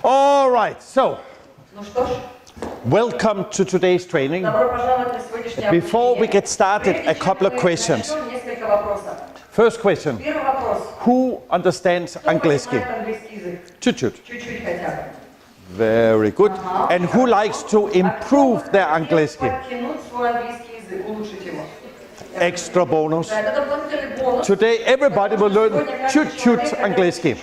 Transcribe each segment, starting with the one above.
All right, so welcome to today's training. Before we get started, a couple of questions. First question, who understands английский? Чуть-чуть. Very good. And who likes to improve their английский? Extra bonus. Today everybody will learn чуть-чуть английский.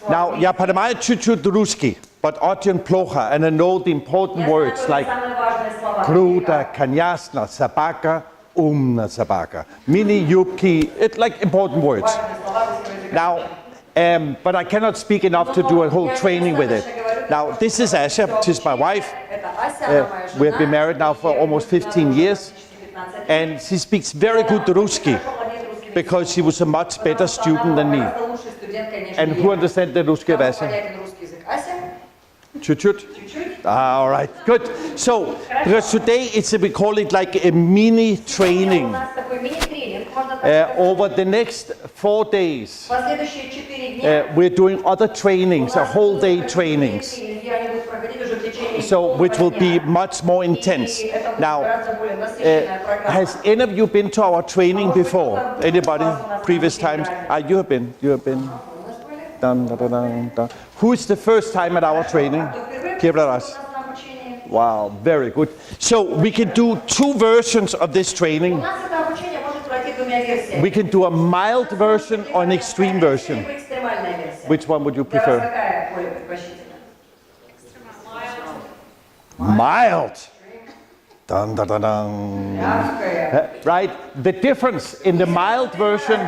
Now, я понимаю чуть-чуть русский, but очень плохо, and I know the important words like круто, конечно, собака, умна собака, мини-юбки, it's like important words. Now, but I cannot speak enough to do a whole training with it. Now, this is Asha, she's my wife. We have been married now for almost 15 years, and she speaks very good Ruski because she was a much better student than me. And who understands the Ruski of Asha? Chut-chut? All right, good. So, because today we call it like a mini training. Over the next 4 days, we're doing other trainings, a whole day trainings. So, which will be much more intense. Now, has any of you been to our training before? Anybody? Previous times? You have been. You have been. Dun, dun, dun, dun. Who is the first time at our training? Wow, very good. So we can do two versions of this training. We can do a mild version or an extreme version. Which one would you prefer? Mild. Dun, dun, dun, dun. Right? The difference in the mild version,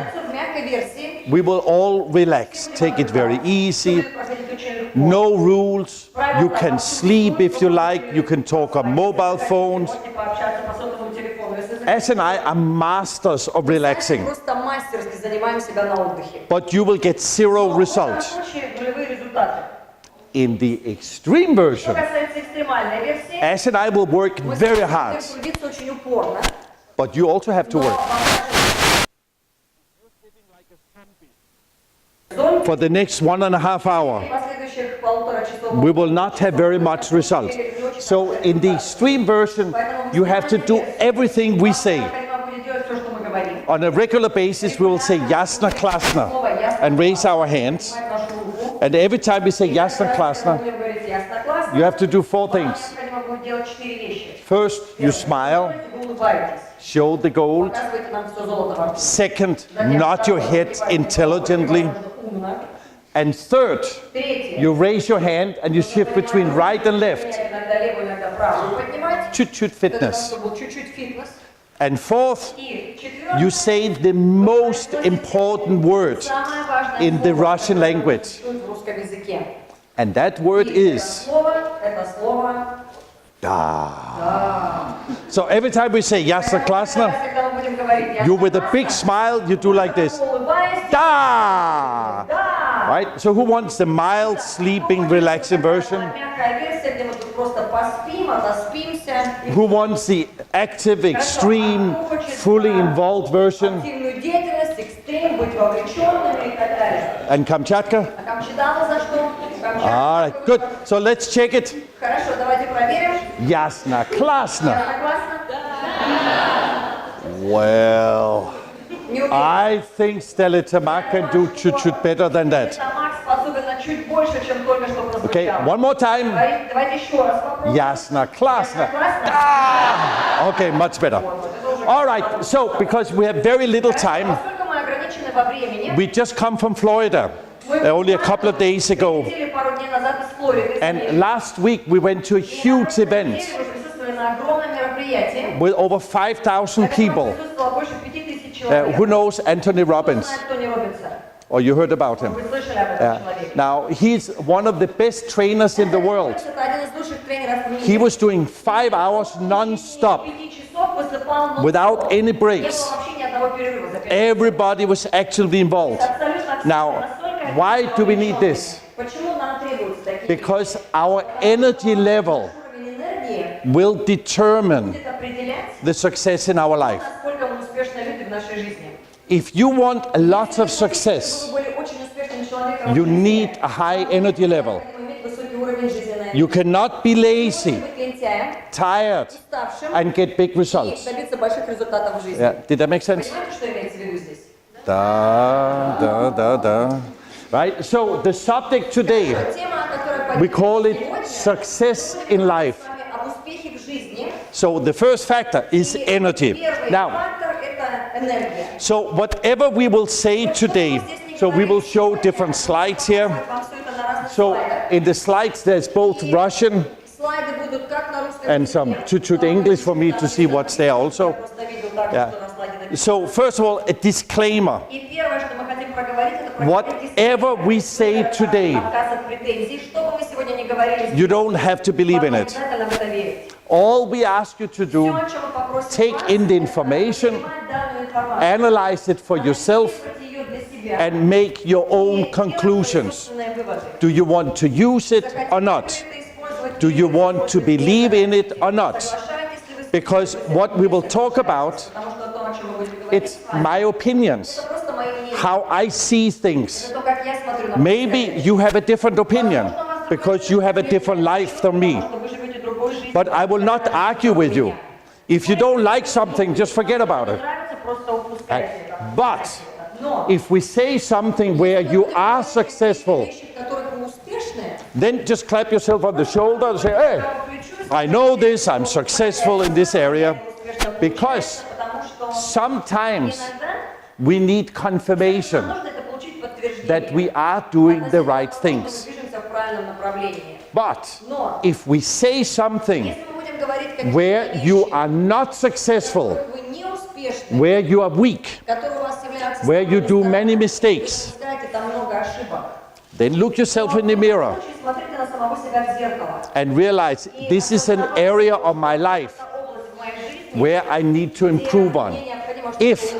we will all relax. Take it very easy. No rules. You can sleep if you like. You can talk on mobile phones. Ash and I are masters of relaxing. But you will get zero results. In the extreme version, Ash and I will work very hard. But you also have to work. For the next 1.5 hours, we will not have very much result. So in the extreme version, you have to do everything we say. On a regular basis, we will say jasna klasna and raise our hands. And every time we say jasna klasna, you have to do 4 things. First, you smile, show the gold. Second, nod your head intelligently. And third, you raise your hand and you shift between right and left. Chut-chut fitness. And fourth, you say the most important word in the Russian language. And that word is da. So every time we say Yasna Klasna, you with a big smile, you do like this. Da! Right? So who wants the mild, sleeping, relaxing version? Who wants the active, extreme, fully involved version? And Kamchatka? All right, good. So let's check it. Yasna Klasna. Well, I think Stella Tamar can do chut-chut better than that. Okay, one more time. Yasna Klasna. Ah! Okay, much better. All right, so because we have very little time, we just come from Florida only a couple of days ago. And last week we went to a huge event with over 5,000 people. Who knows Anthony Robbins? Or you heard about him? Now, he's one of the best trainers in the world. He was doing 5 hours non-stop without any breaks. Everybody was actively involved. Now, why do we need this? Because our energy level will determine the success in our life. If you want a lot of success, you need a high energy level. You cannot be lazy, tired, and get big results. Yeah. Did that make sense? Right? So the subject today, we call it success in life. So the first factor is energy. Now, so whatever we will say today, so we will show different slides here. So in the slides there's both Russian and some chut English for me to see what's there also. Yeah. So first of all, a disclaimer. Whatever we say today, you don't have to believe in it. All we ask you to do, take in the information, analyze it for yourself, and make your own conclusions. Do you want to use it or not? Do you want to believe in it or not? Because what we will talk about, it's my opinions, how I see things. Maybe you have a different opinion because you have a different life than me. But I will not argue with you. If you don't like something, just forget about it. But if we say something where you are successful, then just clap yourself on the shoulder and say, hey, I know this, I'm successful in this area. Because sometimes we need confirmation that we are doing the right things. But if we say something where you are not successful, where you are weak, where you do many mistakes, then look yourself in the mirror and realize this is an area of my life where I need to improve on if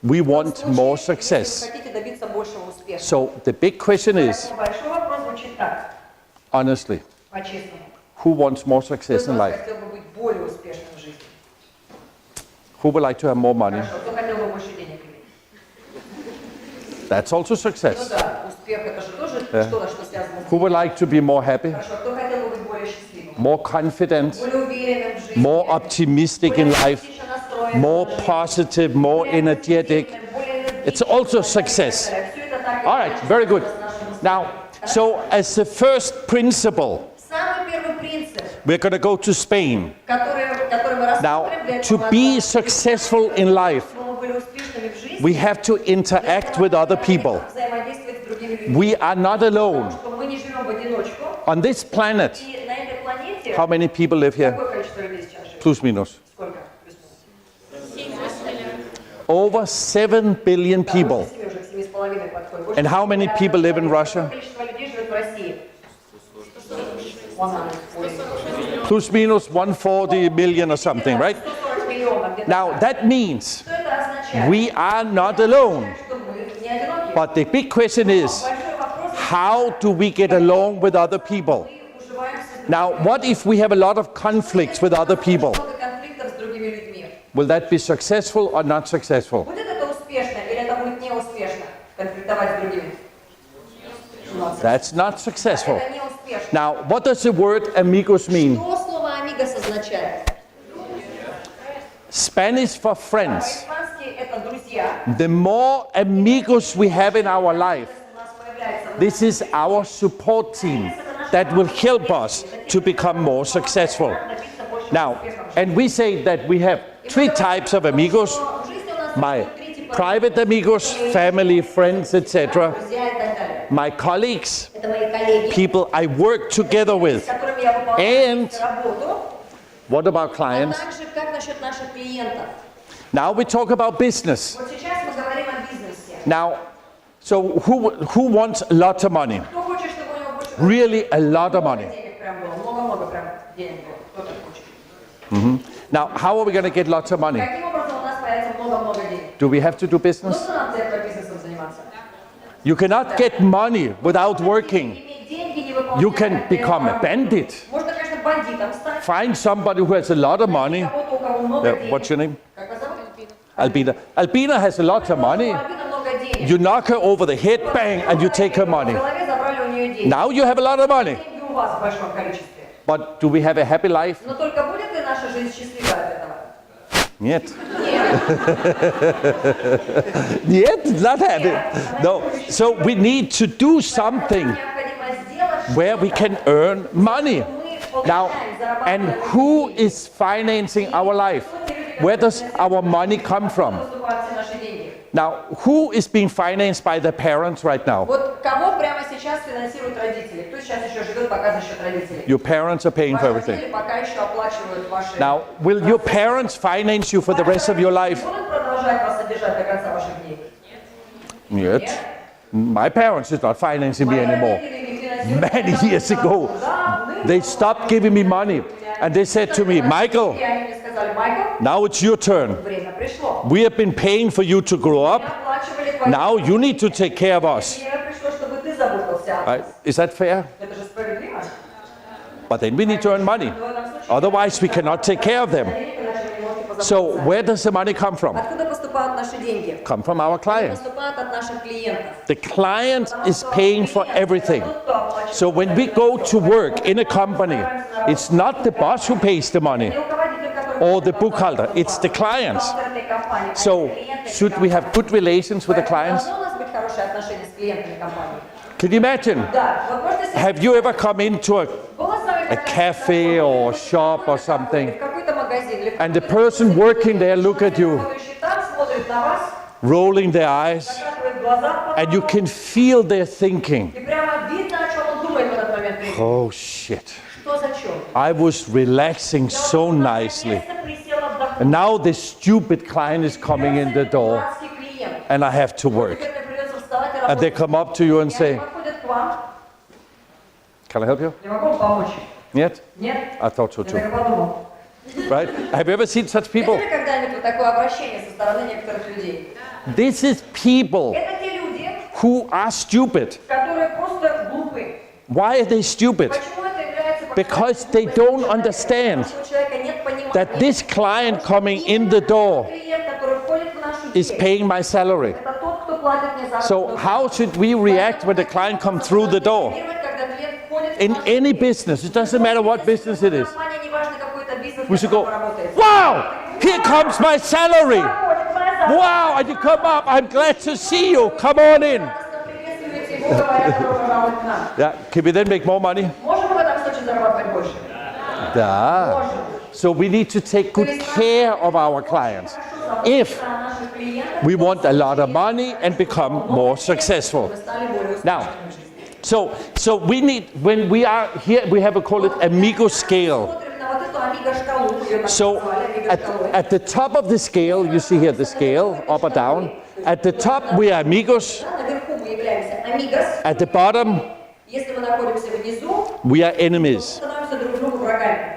we want more success. So the big question is, honestly, who wants more success in life? Who would like to have more money? That's also success. Yeah. Who would like to be more happy? More confident? More optimistic in life? More positive? More energetic? It's also success. All right, very good. Now, so as the first principle, we're going to go to Spain. Now, to be successful in life, we have to interact with other people. We are not alone. On this planet, how many people live here? Plus minus. Over 7 billion people. And how many people live in Russia? Plus minus 140 million or something, right? Now that means we are not alone. But the big question is, how do we get along with other people? Now, what if we have a lot of conflicts with other people? Will that be successful or not successful? That's not successful. Now, what does the word amigos mean? Spanish for friends. The more amigos we have in our life, this is our support team that will help us to become more successful. Now, and we say that we have 3 types of amigos. My private amigos, family, friends, etc. My colleagues, people I work together with. And what about clients? Now we talk about business. Now, so who wants a lot of money? Really a lot of money. Mm-hmm. Now, how are we going to get lots of money? Do we have to do business? You cannot get money without working. You can become a bandit. Find somebody who has a lot of money. What's your name? Albina. Albina has a lot of money. You knock her over the head, bang, and you take her money. Now you have a lot of money. вас в большом количестве. But do we have a happy life? Но только будет ли наша жизнь счастливой от этого? Нет. Нет. Нет, not happy. No. So we need to do something Необходимо сделать, where we can earn money. Now, and who is financing our life? Where does our money come from? поступают все наши деньги. Now, who is being financed by the parents right now? Вот кого прямо сейчас финансируют родители? Кто сейчас еще живет пока за счет родителей? Your parents are paying for Ваши everything. родители пока еще оплачивают ваши... Now, will your parents finance you for the rest of your life? Будут продолжать вас содержать до конца ваших дней? Yet. My parents is not financing me anymore. Many years ago, they stopped giving me money. And they said to me, Michael, now it's your turn. We have been paying for you to grow up. Now you need to take care of us. Right? Is that fair? But then we need to earn money. Otherwise, we cannot take care of them. So where does the money come from? Come from our client. The client is paying for everything. So when we go to work in a company, it's not the boss who pays the money or the bookholder, it's the clients. So should we have good relations with the clients? Can you imagine? Have you ever come into a cafe or shop or something, and the person working there look at you, rolling their eyes, and you can feel their thinking, oh shit, I was relaxing so nicely, and now this stupid client is coming in the door, and I have to work. And they come up to you and say, can I help you? Yet? I thought so too. Right? Have you ever seen such people? This is people who are stupid. Why are they stupid? Because they don't understand that this client coming in the door is paying my salary. So how should we react when the client comes through the door? In any business, it doesn't matter what business it is. We should go, wow, here comes my salary. Wow, and you come up, I'm glad to see you, come on in. Yeah, can we then make more money? Yeah. So we need to take good care of our clients if we want a lot of money and become more successful. Now, so we need, when we are here, we have call it amigo scale. So at the top of the scale, you see here the scale, up or down. At the top we are amigos. At the bottom we are enemies.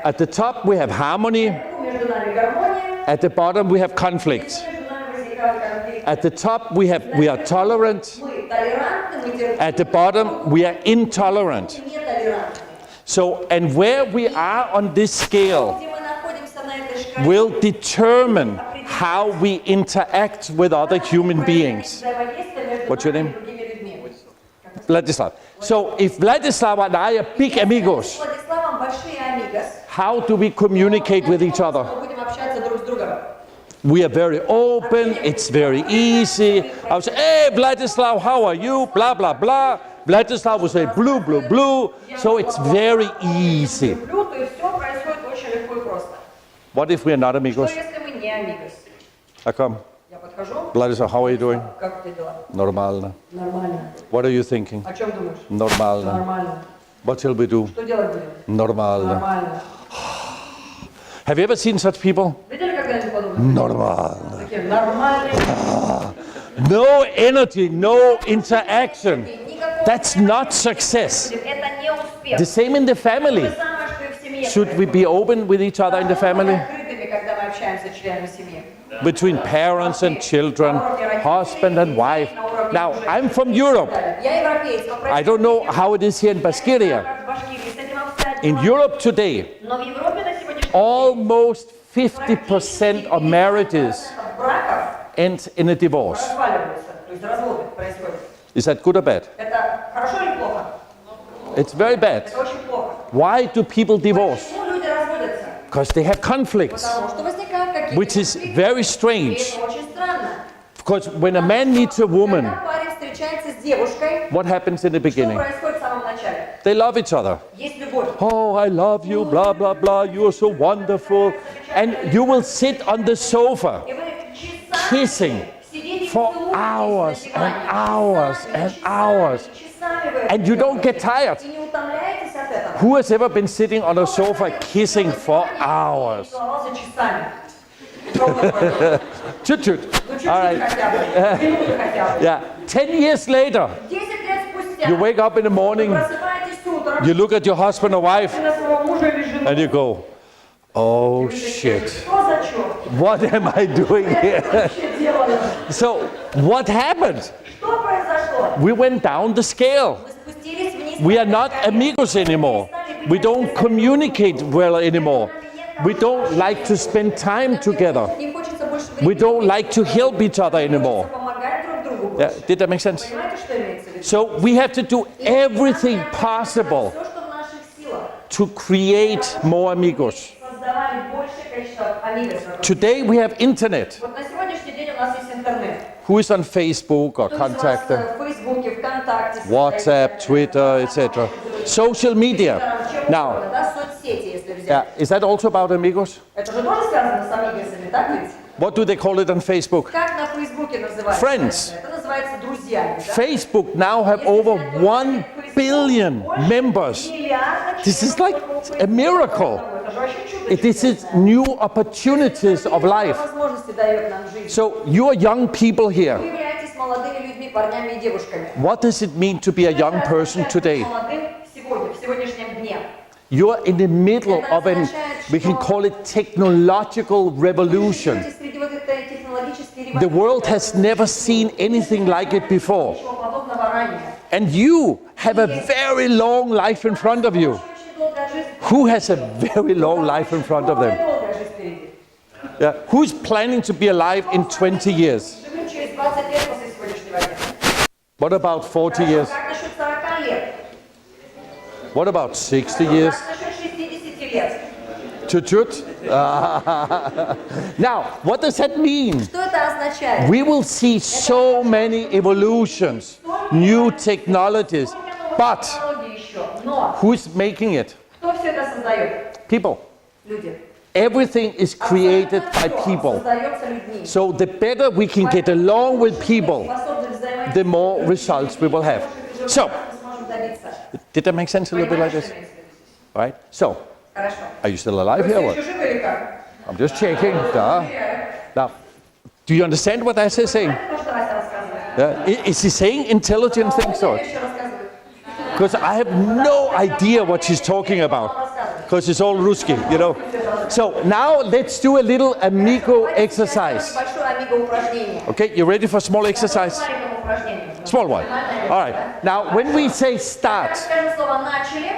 At the top we have harmony. At the bottom we have conflict. At the top we are tolerant. At the bottom we are intolerant. So, and where we are on this scale will determine how we interact with other human beings. What's your name? Vladislav. So if Vladislav and I are big amigos, how do we communicate with each other? We are very open, it's very easy. I would say, hey Vladislav, how are you? Blah, blah, blah. Vladislav will say blue, blue, blue. So it's very easy. What if we are not amigos? I come. Vladislav, how are you doing? Нормально. What are you thinking? Нормально. What shall we do? Нормально. Have you ever seen such people? Нормально. No energy, no interaction. That's not success. The same in the family. Should we be open with each other in the family? Between parents and children, husband and wife. Now, I'm from Europe. I don't know how it is here in Bulgaria. In Europe today, almost 50% of marriages end in a divorce. Is that good or bad? It's very bad. Why do people divorce? Почему люди разводятся? Because they have conflicts, Потому что возникают какие-то which is конфликты. very И strange. это очень странно. Because when a man meets a woman, Когда парень встречается с девушкой, what happens in the что beginning? происходит в самом начале? They love each other. Есть любовь. Oh, I love you, blah, blah, blah. You are so wonderful. And you will sit on the sofa И вы часами kissing сидите и for целуетесь hours на and диване. hours Часами, and часами, hours. часами вы это And you don't делаете. get tired. И не утомляетесь от этого. Who has ever been sitting on a sofa kissing for hours? Целовался часами. Ну, Chut-chut. чуть-чуть All right. хотя бы. Минуту хотя бы. Yeah. 10 years later, 10 лет спустя you wake up in the morning, просыпаетесь утром, you look at your husband or wife, на своего мужа или жену. and you go, oh shit, Что за черт? what am I doing here? Вообще делали? So, what happened? Что произошло? We went down the scale. Мы спустились вниз. We are not amigos anymore. We don't communicate well anymore. We don't like to spend time together. Не хочется больше We времени. don't like to help each other anymore. Помогать друг другу. Yeah, did that make sense? Понимаете, что имеется в виду? So we have to do everything possible Все, что в наших силах, to create more amigos. создавали большее количество амигос вокруг. Today we have internet. Вот на сегодняшний день у нас есть интернет. Who is on Facebook or Кто из вас contact them? в Фейсбуке, ВКонтакте, WhatsApp, Twitter, etc. Social media. Now, да, соцсети, если взять. yeah, is that also about amigos? Это же тоже связано с амигосами, так ведь? What do they call it on Facebook? Как на Фейсбуке называется? Friends. Это называется друзьями, да? Facebook now have over 1 billion members. Миллиард This is like a miracle. Это же вообще чудо. This is new opportunities of life. Возможности дает нам жизнь. So you are young people here. Вы являетесь молодыми людьми, парнями и девушками. What does it mean to be a young person today? Молодым сегодня, в сегодняшнем дне. You are in the middle of an, we can call it technological revolution. Живете среди вот этой технологической The world has never seen anything like it before. Ничего подобного ранее. And you have a very long life in front of you. Очень долгая жизнь. Who has a very long life in front of them? Долгая жизнь впереди. Yeah. Who's planning to be alive in 20 years? Живем через 20 лет после сегодняшнего дня. What about 40 years? Как насчет 40 лет? What about 60 years? Как насчет 60 лет? Chut-chut. Now, what does that mean? Что это означает? We will see so many evolutions, new technologies, but Технологии еще. Но who's making it? кто все это создает? People. Люди. Everything is created by Абсолютно всё people. создается людьми. So the better we can get along with people, Способность взаимодействовать the more results we will have. So, мы сможем добиться. did that make sense a little bit like Понимаешь, this? что имеется в виду? Right? So, Хорошо. are you still alive here? Вы Or все еще живы или как? I'm just checking. Duh. Now, do you understand what I say saying? То, что Ася рассказывает. Is he saying intelligent things or? Еще рассказывает. Because I have no idea what she's talking about. Because it's all Ruski, you know. So now let's do a little amigo exercise. Небольшое амиго-упражнение. Okay, you ready for a small exercise? Маленькое упражнение. Small one. All right. Now, when we say start, Скажем слово «начали»,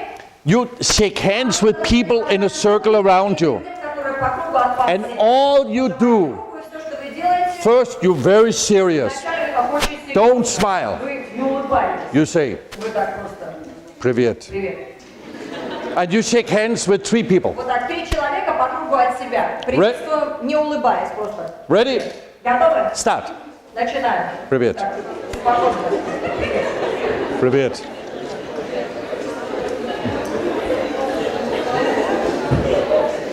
you shake hands with people in a circle around you. которые по кругу от вас. And all you do, Все, что вы делаете, first you're very serious. вначале как очень серьезно. Don't smile. Вы не улыбаетесь. You say, Вы так просто Привет. «привет». And you shake hands with 3 people. Вот так 3 человека по кругу от себя. Приветствуем, не улыбаясь просто. Ready? Готовы? Start. Начинаем. Привет. Так, спокойно. Привет.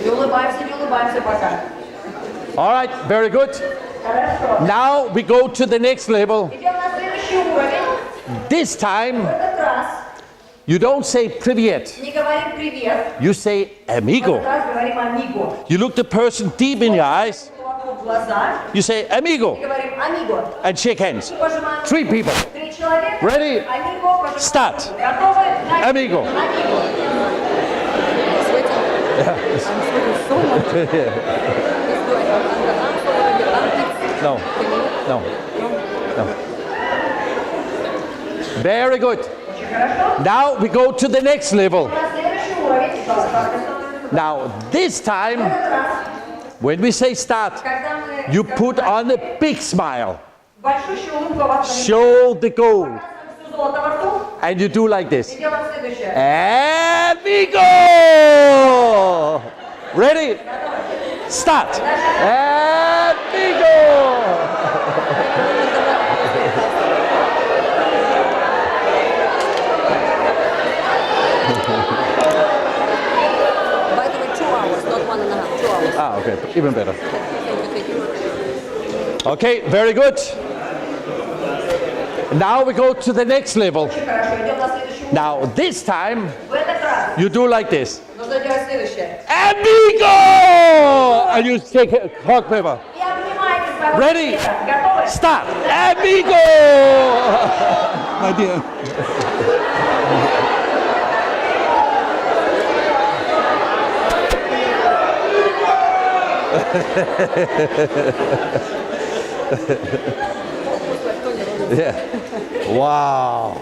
Не улыбаемся пока. All right, very good. Хорошо. Now we go to the next level. Идем на следующий уровень. This time, В этот раз you don't say привет. не говорим «привет». You say В amigo. этот раз говорим «амиго». You look the person deep in your eyes. Вокруг глаза. You say amigo И говорим «амиго». and shake hands. Пожимаем. 3 people. 3 человека. Ready? Амиго. Пожимаем. Start. Готовы? Amigo. No. No. No. Very good. Now we go to the next level. На следующий уровень. Now this time, when we say start, Когда мы you put on a big smile. большущую улыбку во всем Show the goal. всё золото во рту, And you do like this. И делаем следующее. And we go! Ready? Start. And we go! By the way, 2 hours, not 1.5, 2 hours. Ah, okay, even better. Thank you. Okay, very good. Now we go to the next level. Очень хорошо, идем на следующий уровень. Now this time В этот раз you do like this. нужно делать следующее. And we go! And you take a hot pepper. И обнимаете своего Ready? соседа. Готовы? Start. And we go! My dear. Yeah. Wow.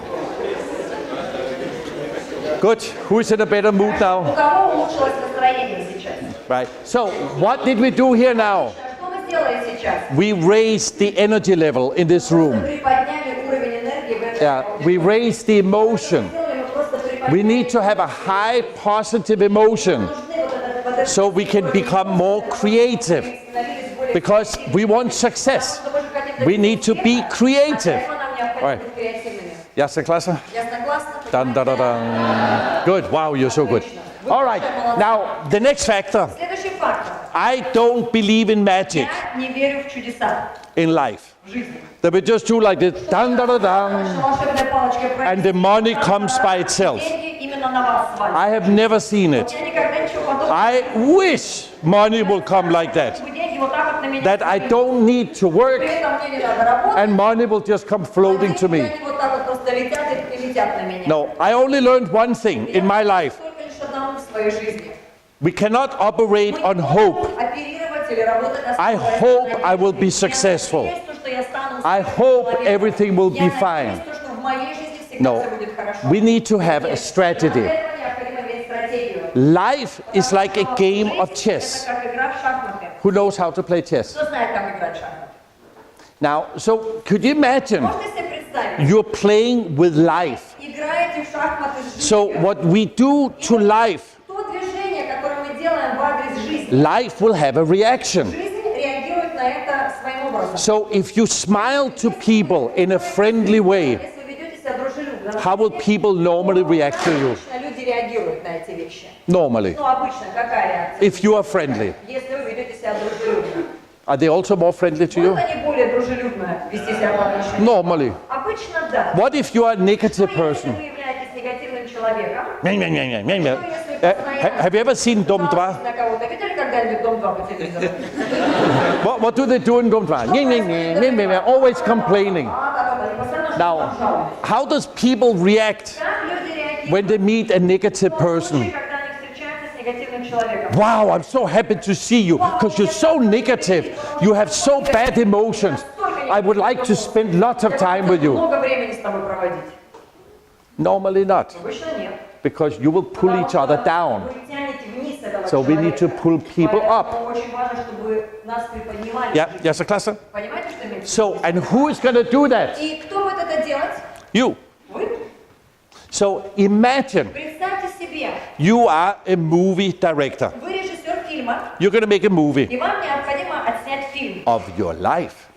Good. Who's in a better mood У now? кого улучшилось настроение сейчас? Right. So, what did we do here now? Что мы сделали сейчас? We raised the energy level in this room. Приподняли уровень энергии в этом Yeah. We raised the emotion. сделали, мы просто приподняли. We need to have a high positive emotion Нужны вот этот so we can become more creative. становились более Because we want success. We need to be creative. Right. Jasne, klasse. Ясно, классно. Dun, dun, dun, dun. Good. Wow, you're so good. All right. Now, the next factor. Следующий фактор. I don't believe in magic Я не верю в чудеса in life. в жизни. That we just do like this. Dun, dun, dun, dun. Волшебной палочкой And the money comes by itself. деньги именно на вас свалят. I have never seen it. Я никогда ничего подобного. I wish money will come like that. Чтобы деньги вот так вот на меня That I don't need to work при этом мне не надо работать. and money will just come floating to me. Они вот так вот просто летят и летят на меня. No, I only learned one thing in my life. Только лишь одному в своей жизни. We cannot operate on hope. Оперировать или работать на I hope I will be successful. I hope everything will be fine. No, we need to have a strategy. Life is like a game of chess. Who knows how to play chess? Now, so could you imagine you're playing with life? So what we do to life, life will have a reaction. So if you smile to people in a friendly way, how will people normally react to you? Normally. If you are friendly. Are they also more friendly to you? Normally. What if you are a negative person? Have you ever seen Dom 2? What do they do in Dom 2? Always complaining. Now, how does people react when they meet a negative person? Wow, I'm so happy to see you because you're so negative. You have so bad emotions. I would like to spend lots of time with you. Normally not, because you will pull each other down. So we need to pull people up. Yeah, yes, klasse. So, and who is going to do that? You. So imagine you are a movie director. You're going to make a movie of your life.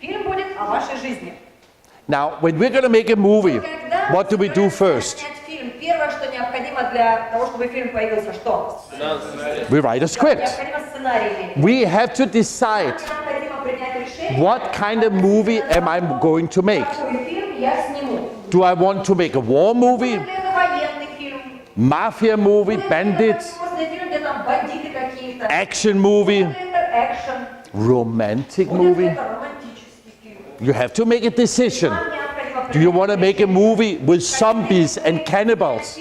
Now, when we're going to make a movie, what do we do first? We write a script. We have to decide what kind of movie am I going to make. Do I want to make a war movie? Mafia movie, bandits, action movie, romantic movie? You have to make a decision. Do you want to make a movie with zombies and cannibals?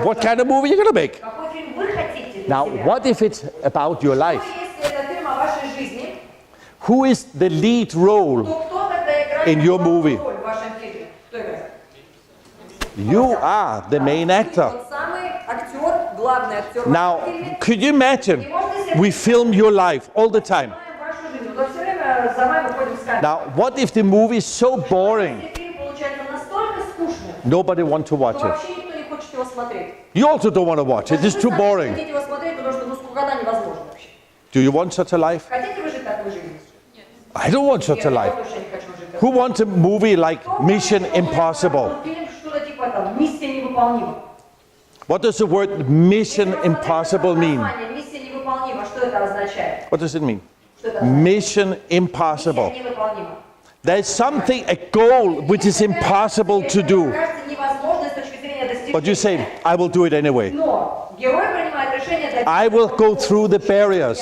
What kind of movie are you going to make? Now, what if it's about your life? Who is the lead role in your movie? You are the main actor. Now, could you imagine we film your life all the time? Now, what if the movie is so boring скучным. Nobody wants to watch Но it. вообще никто не хочет его смотреть. You also don't want to watch it. It's too Вы boring. хотите его смотреть, потому что скукота невозможно вообще. Do you want such a life? Хотите вы жить такой жизнью? I don't want such a Нет, я life. тоже не хочу жить такой. Who wants a movie like Mission Impossible? Фильм что-то типа там «Миссия невыполнима». What does the word Mission Impossible mean? Миссия невыполнима. Что это означает? What does it mean? Что это означает? Mission Impossible. Миссия невыполнима. There's something, a goal, which is impossible to do. Кажется невозможно с точки зрения достижения. But you say, I will do it anyway. Но герой принимает решение добиться. I will go through the barriers.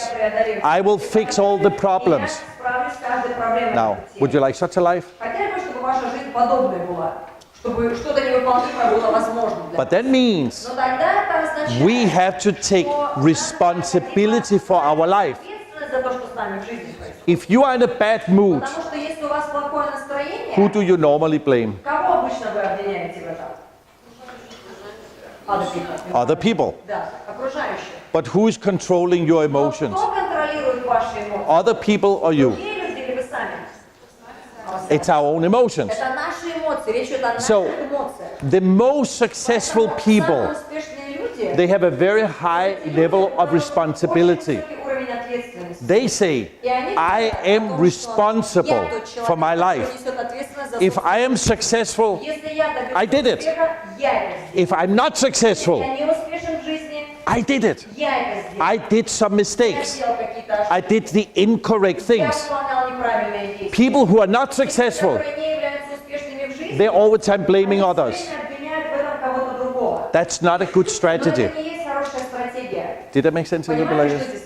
I will fix all the problems. Справлюсь с каждой проблемой. Now, would you like such a life? Хотели бы, чтобы ваша жизнь подобная была? Чтобы что-то невыполнимое было возможно для But that means Но тогда это означает, we have to take responsibility for our life. ответственность за то, что с нами в жизни происходит. If you are in a bad mood, Потому что если у вас плохое настроение, who do you normally blame? кого обычно вы обвиняете в этом? Other people. Да, окружающих. But who is controlling your Но emotions? кто контролирует ваши эмоции? Other people or you? Другие люди или вы сами? It's our own emotions. Это наши эмоции, речь идет о наших So, эмоциях. the most successful people, Самые успешные люди, they have a very high level of responsibility. очень высокий уровень ответственности. They say, I am responsible for my life. If I am successful, I did it. If I'm not successful, I did it. I did some mistakes. I did the incorrect things. People who are not successful, they're all the time blaming others. That's not a good strategy. Did that make sense a little bit like this?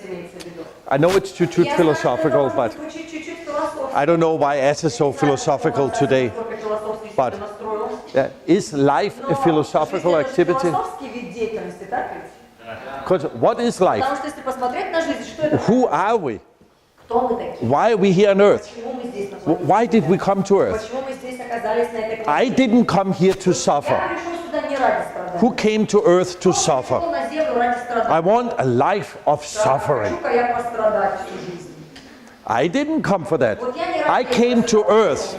I know it's too philosophical, but I don't know why Asa is so philosophical today. But is life a philosophical activity? Because what is life? Who are we? Why are we here on earth? Why did we come to earth? I didn't come here to suffer. Who came to earth to suffer? I want a life of suffering. I didn't come for that. I came to earth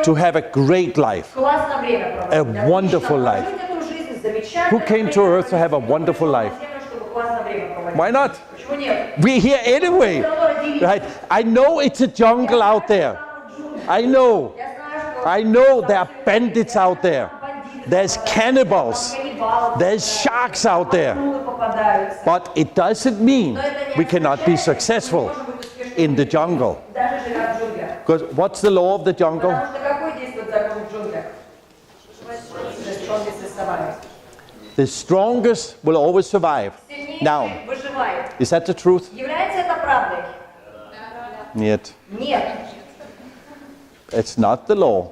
to have a great life, a wonderful life. Who came to earth to have a wonderful life? Why not? We're here anyway, right? I know it's a jungle out there. I know there are bandits out there. There's cannibals. There's sharks out there. But it doesn't mean we cannot be successful in the jungle. Because what's the law of the jungle? The strongest will always survive. Now, is that the truth? Нет. It's not the law.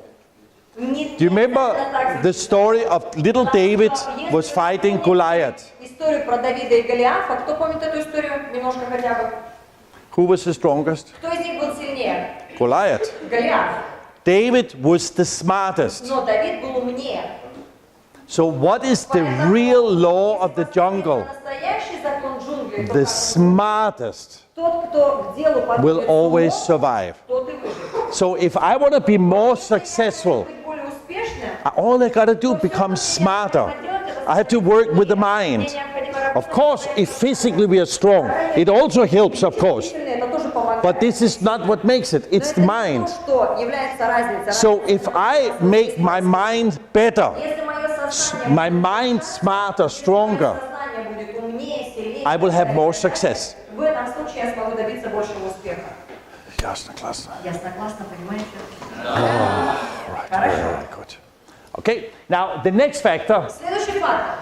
Do you remember the story of little David was fighting Goliath? Историю про Давида и Голиафа. Кто помнит эту историю немножко хотя бы? Who was the strongest? Кто из них был сильнее? Goliath. Голиаф. David was the smartest. Но Давид был умнее. So what is the real law of the jungle? Настоящий закон джунглей. The smartest Тот, кто к делу подходит will с always умом, survive. тот и выживет. So if I want to be more successful, Быть более успешным, all I got to do is become smarter. I have to work with the mind. Of course, if physically we are strong, it also helps, of course. это тоже помогает. But this is not what makes it, it's the mind. Что является разницей? So if I make my mind better, Если мое сознание my mind smarter, stronger, сознание будет умнее, сильнее, I will have more success. в этом случае я смогу добиться большего успеха. Ясно, классно. Ясно, классно, понимаете? Very good. Okay, now the next factor. Следующий фактор.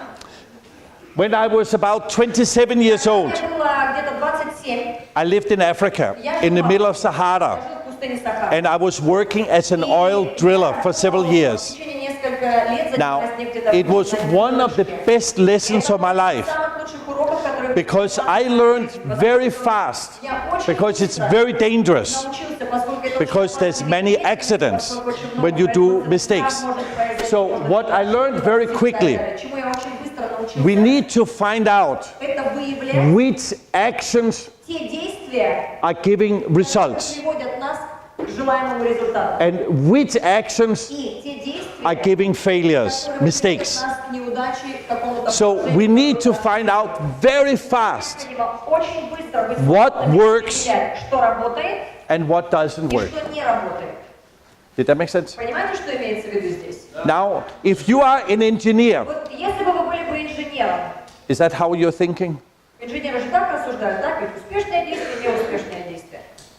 When I was about 27 years old, Мне было где-то 27. I lived in Africa, in the middle of Sahara, Я жил в пустыне Сахара. and I was working as an oil driller for several В years. течение нескольких лет Now, занималась нефтедобычей. it was one of the best lessons of my life Самых лучших уроков, которые because I learned very fast, because it's very dangerous, научился, поскольку это because there's many accidents when you do mistakes. So what I learned very quickly, чему я очень быстро научился, we need to find out это выявлять which actions те действия, are giving results приводят нас к желаемому результату. and which actions И те действия, are giving failures, mistakes. So we need to find out very fast what works and what doesn't work. Did that make sense? Now, if you are an engineer, is that how you're thinking?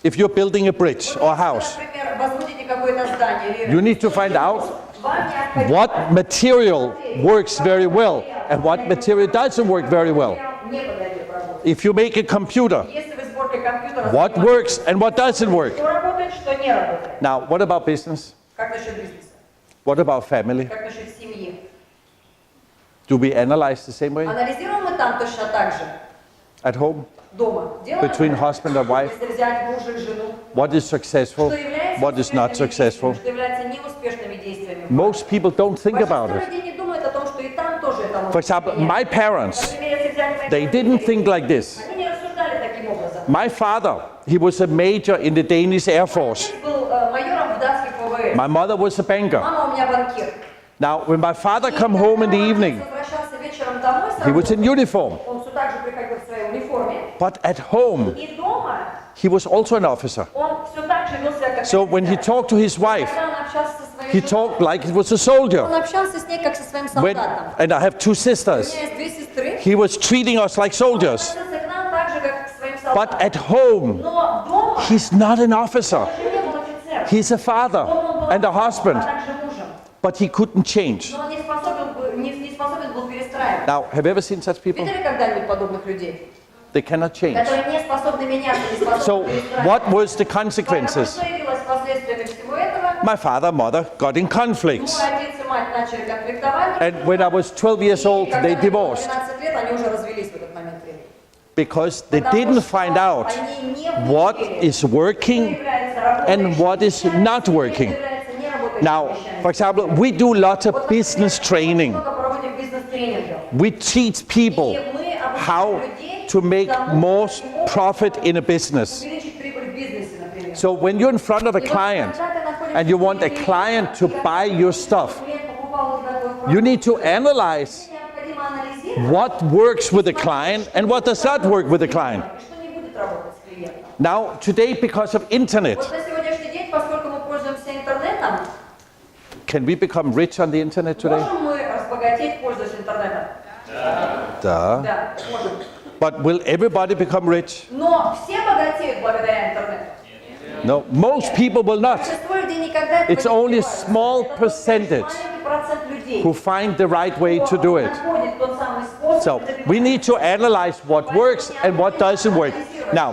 If you're building a bridge or a house, you need to find out what material works very well and what material doesn't work very well. If you make a computer, what works and what doesn't work. Now, what about business? What about family? Do we analyze the same way? At home? Between husband and wife? What is successful? What is not successful? Most people don't think about it. For example, my parents, they didn't think like this. My father, he was a major in the Danish Air Force. My mother was a banker. Now, when my father come home in the evening, he was in uniform. But at home, he was also an officer. So when he talked to his wife, he talked like he was a soldier. And I have two sisters. He was treating us like soldiers. But at home, he's not an officer. He's a father and a husband. But he couldn't change. Now, have you ever seen such people? They cannot change. So, what was the consequences? My father and mother got in conflicts. And when I was 12 years old, they divorced. Because they didn't find out what is working and what is not working. Now, for example, we do lots of business training. We teach people how to make more profit in a business. So when you're in front of a client and you want a client to buy your stuff, you need to analyze what works with the client and what does not work with the client. Now, today, because of internet, can we become rich on the internet today? Duh. But will everybody become rich? No, most people will not. It's only a small percentage who find the right way to do it. So we need to analyze what works and what doesn't work. Now,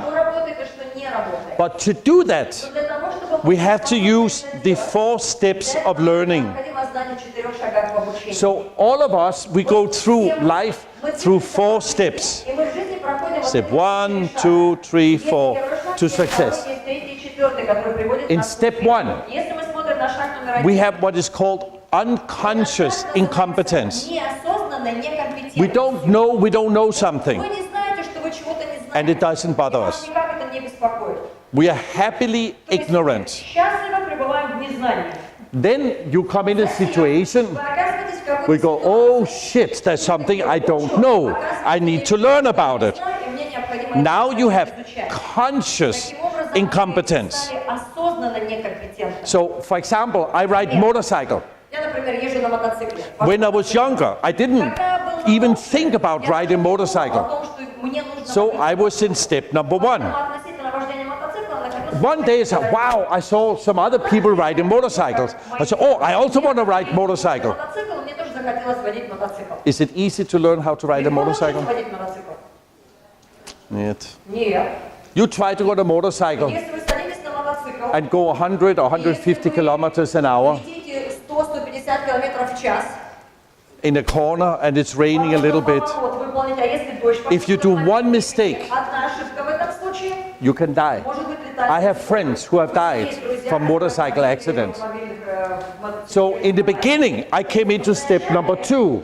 but to do that, we have to use the 4 steps of learning. So all of us, we go through life through 4 steps. Step 1, 2, 3, 4 to success. In step 1, we have what is called unconscious incompetence. We don't know something, and it doesn't bother us. We are happily ignorant. Then you come in a situation, we go, oh shit, there's something I don't know. I need to learn about it. Now you have conscious incompetence. So, for example, I ride motorcycle. When I was younger, I didn't even think about riding motorcycle. So I was in step number 1. One day I said, wow, I saw some other people riding motorcycles. I said, oh, I also want to ride motorcycle. Is it easy to learn how to ride a motorcycle? Нет. You try to go on a motorcycle and go 100 or 150 kilometers an hour in a corner and it's raining a little bit. If you do one mistake, you can die. I have friends who have died from motorcycle accidents. So in the beginning, I came into step number 2.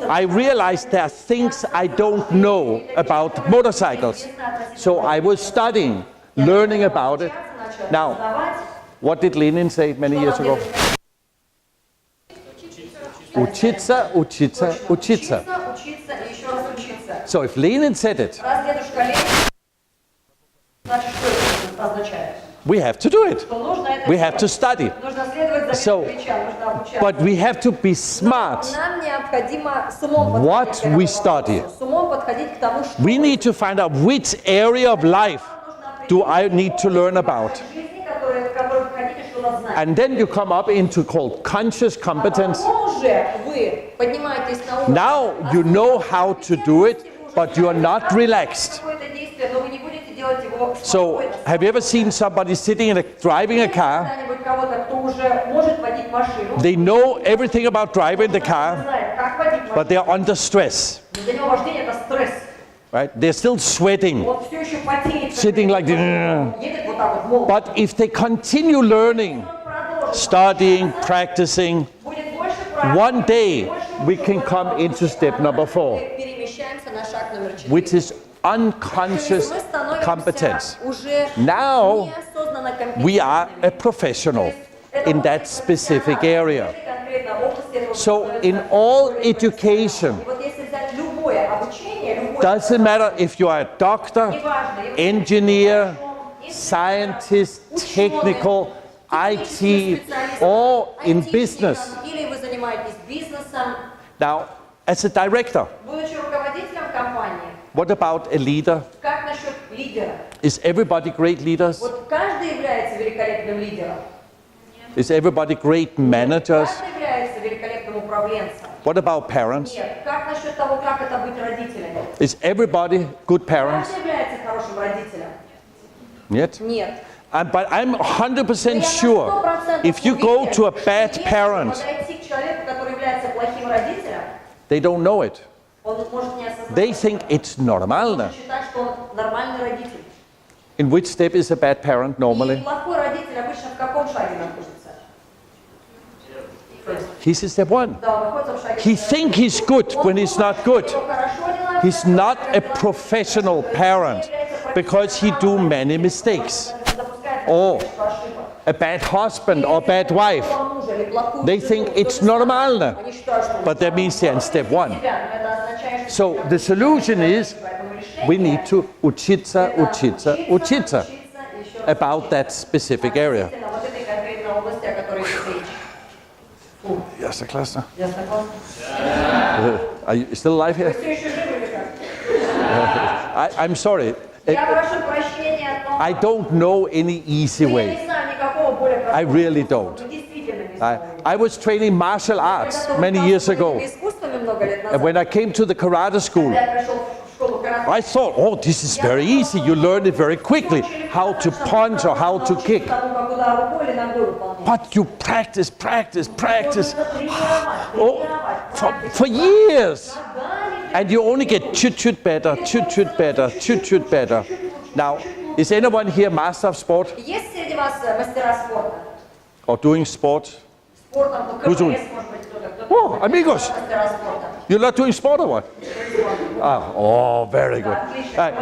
I realized there are things I don't know about motorcycles. So I was studying, learning about it. Now, what did Lenin say many years ago? Учиться, учиться, учиться. Учиться и еще раз учиться. So if Lenin said it, Раз дедушка Ленин, значит, что это означает? we have to do it. Что нужно это We have to делать. study. Нужно следовать за плеча, нужно обучаться. But we have to be smart. Нам необходимо с умом What подходить к этому we вопросу. study. С умом подходить к тому, что We need to find out which area of life do I need to learn about. жизни, в которой вы хотите что-то знать. And then you come up into called conscious competence. Потом уже вы поднимаетесь на уровень. Now you know how to do it, but you are not relaxed. Какое-то действие, но вы не будете делать его So, спокойно. have you ever seen somebody sitting in driving a car? Когда-нибудь кого-то, кто уже может водить машину, They know everything about driving the car, знает, как водить машину, but they are under stress, но для него вождение это стресс. right? They're still sweating, Он все еще потеет. sitting like this. Едет вот так вот, молча. But if they continue learning, studying, practicing, Будет больше практики, one day we can come into step number 4, перемещаемся на шаг номер 4. which is unconscious Мы становимся competence. уже Now неосознанно we are компетентными. a professional in that specific area. Конкретно в области этого So in all education, вот если взять любое обучение, любое, doesn't matter if you are a doctor, неважно, engineer, scientist, technical, IT, or in business. или вы занимаетесь бизнесом, Now, as a director, будучи руководителем компании, what about a leader? как насчет лидера? Is everybody great leaders? Вот каждый является великолепным лидером. Is everybody great managers? Каждый является великолепным управленцем. What about parents? Нет. Как насчет того, как это быть родителями? Is everybody good parents? Каждый является хорошим родителем. Yet. Нет. But I'm 100% sure if you go to a bad parent, Подойти к человеку, который является плохим родителем, they don't know it. он может не осознавать. They think it's нормально. Он считает, что он нормальный родитель. In which step is a bad parent И normally? плохой родитель обычно в каком шаге находится? He's in step 1. Да, он находится в шаге. He think he's good when he's not good. Его хорошо дела, He's not a professional parent because he do many mistakes. допускает Or ошибок. a bad husband or bad wife. Мужа или плохую They жену, think it's то же самое. нормально. Они считают, что But that means they're in step 1. себя, но это означает, что So the solution is we need to учиться, учиться, учиться about that specific area. вот этой конкретной области, о которой идет речь. Yes, class. Я согласна. Are you still alive here? Все еще живы или как? I'm sorry. Я прошу прощения, но I don't know any easy я way. не знаю никакого более простого. I really don't. Ну, действительно не знаю. I was training martial arts Когда-то many years ago. искусствами много лет And назад, when I came to the karate school, когда я пришел в школу карате, I thought, oh, this is very easy. You learn it very quickly, how to punch or how to kick. тому, как удар рукой или ногой выполнять. But you practice, practice, practice. Нужно тренировать, Oh, тренировать. for years. Годами And you only get chut better, chut better, chut better. Now, is anyone here master of sport Есть среди вас мастера спорта? or doing sport? Спортом, ну, Who's КПС, doing? может быть, кто-то. Oh, amigos, Мастера спорта. you're not doing sport or what? Oh, very good.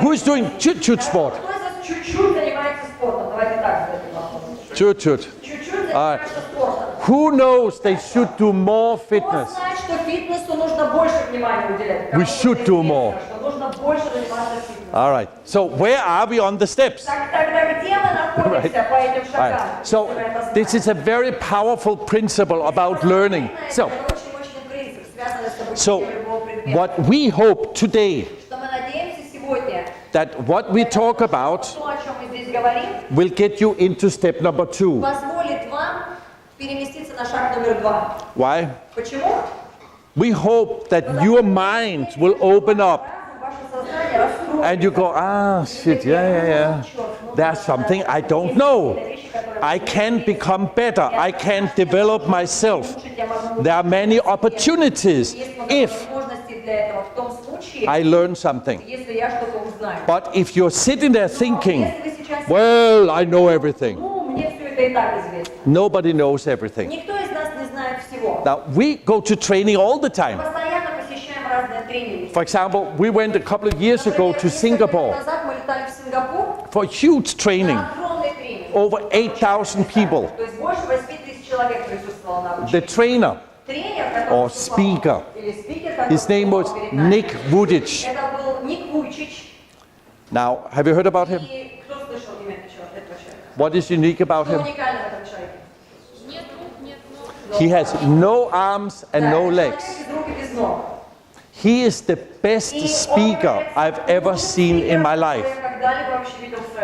Who's doing chut sport? Кто из вас чуть-чуть занимается спортом? Давайте так сделаем вопрос. Chut. Чуть-чуть занимается спортом. Who knows they should do more Кто fitness? знает, что фитнесу нужно больше внимания уделять? We should do more. Что нужно больше заниматься фитнесом. All right. So where are we on the steps? Так, тогда где мы находимся по этим шагам? So this is a very powerful principle about learning. So, Это очень мощный принцип, связанный с обучением so любого предмета. what we hope today Что мы надеемся сегодня, that what we talk about то, о чем мы здесь говорим, will get you into step number 2. позволит вам переместиться на шаг номер 2. Why? Почему? We hope that your mind will open up Ваше сознание раскроется. and you go, shit, yeah. There's something I don't know. I can become better. I can develop myself. There are many opportunities Есть if возможности для этого в том случае, I learn something. если я что-то узнаю. But if you're sitting there thinking, Если вы сейчас, well, I know everything. ну, мне все это и так известно. Nobody knows everything. Никто из нас не знает всего. Now, we go to training all the time. Постоянно посещаем разные тренинги. For example, we went a couple of years ago to Singapore Назад мы летали в Сингапур for huge training. на огромный тренинг. Over 8,000 people. То есть больше 8 тысяч человек присутствовало на The обучении. trainer Тренер, or speaker. или спикер, который His name was выступал перед нами, Nick Vujicic. это был Ник Вуйчич. Now, have you heard about him? И кто слышал имя этого человека? What is unique about Что him? уникально в этом человеке? He has no arms and no legs. Человек без рук и без ног. He is the best speaker I've ever seen in my life.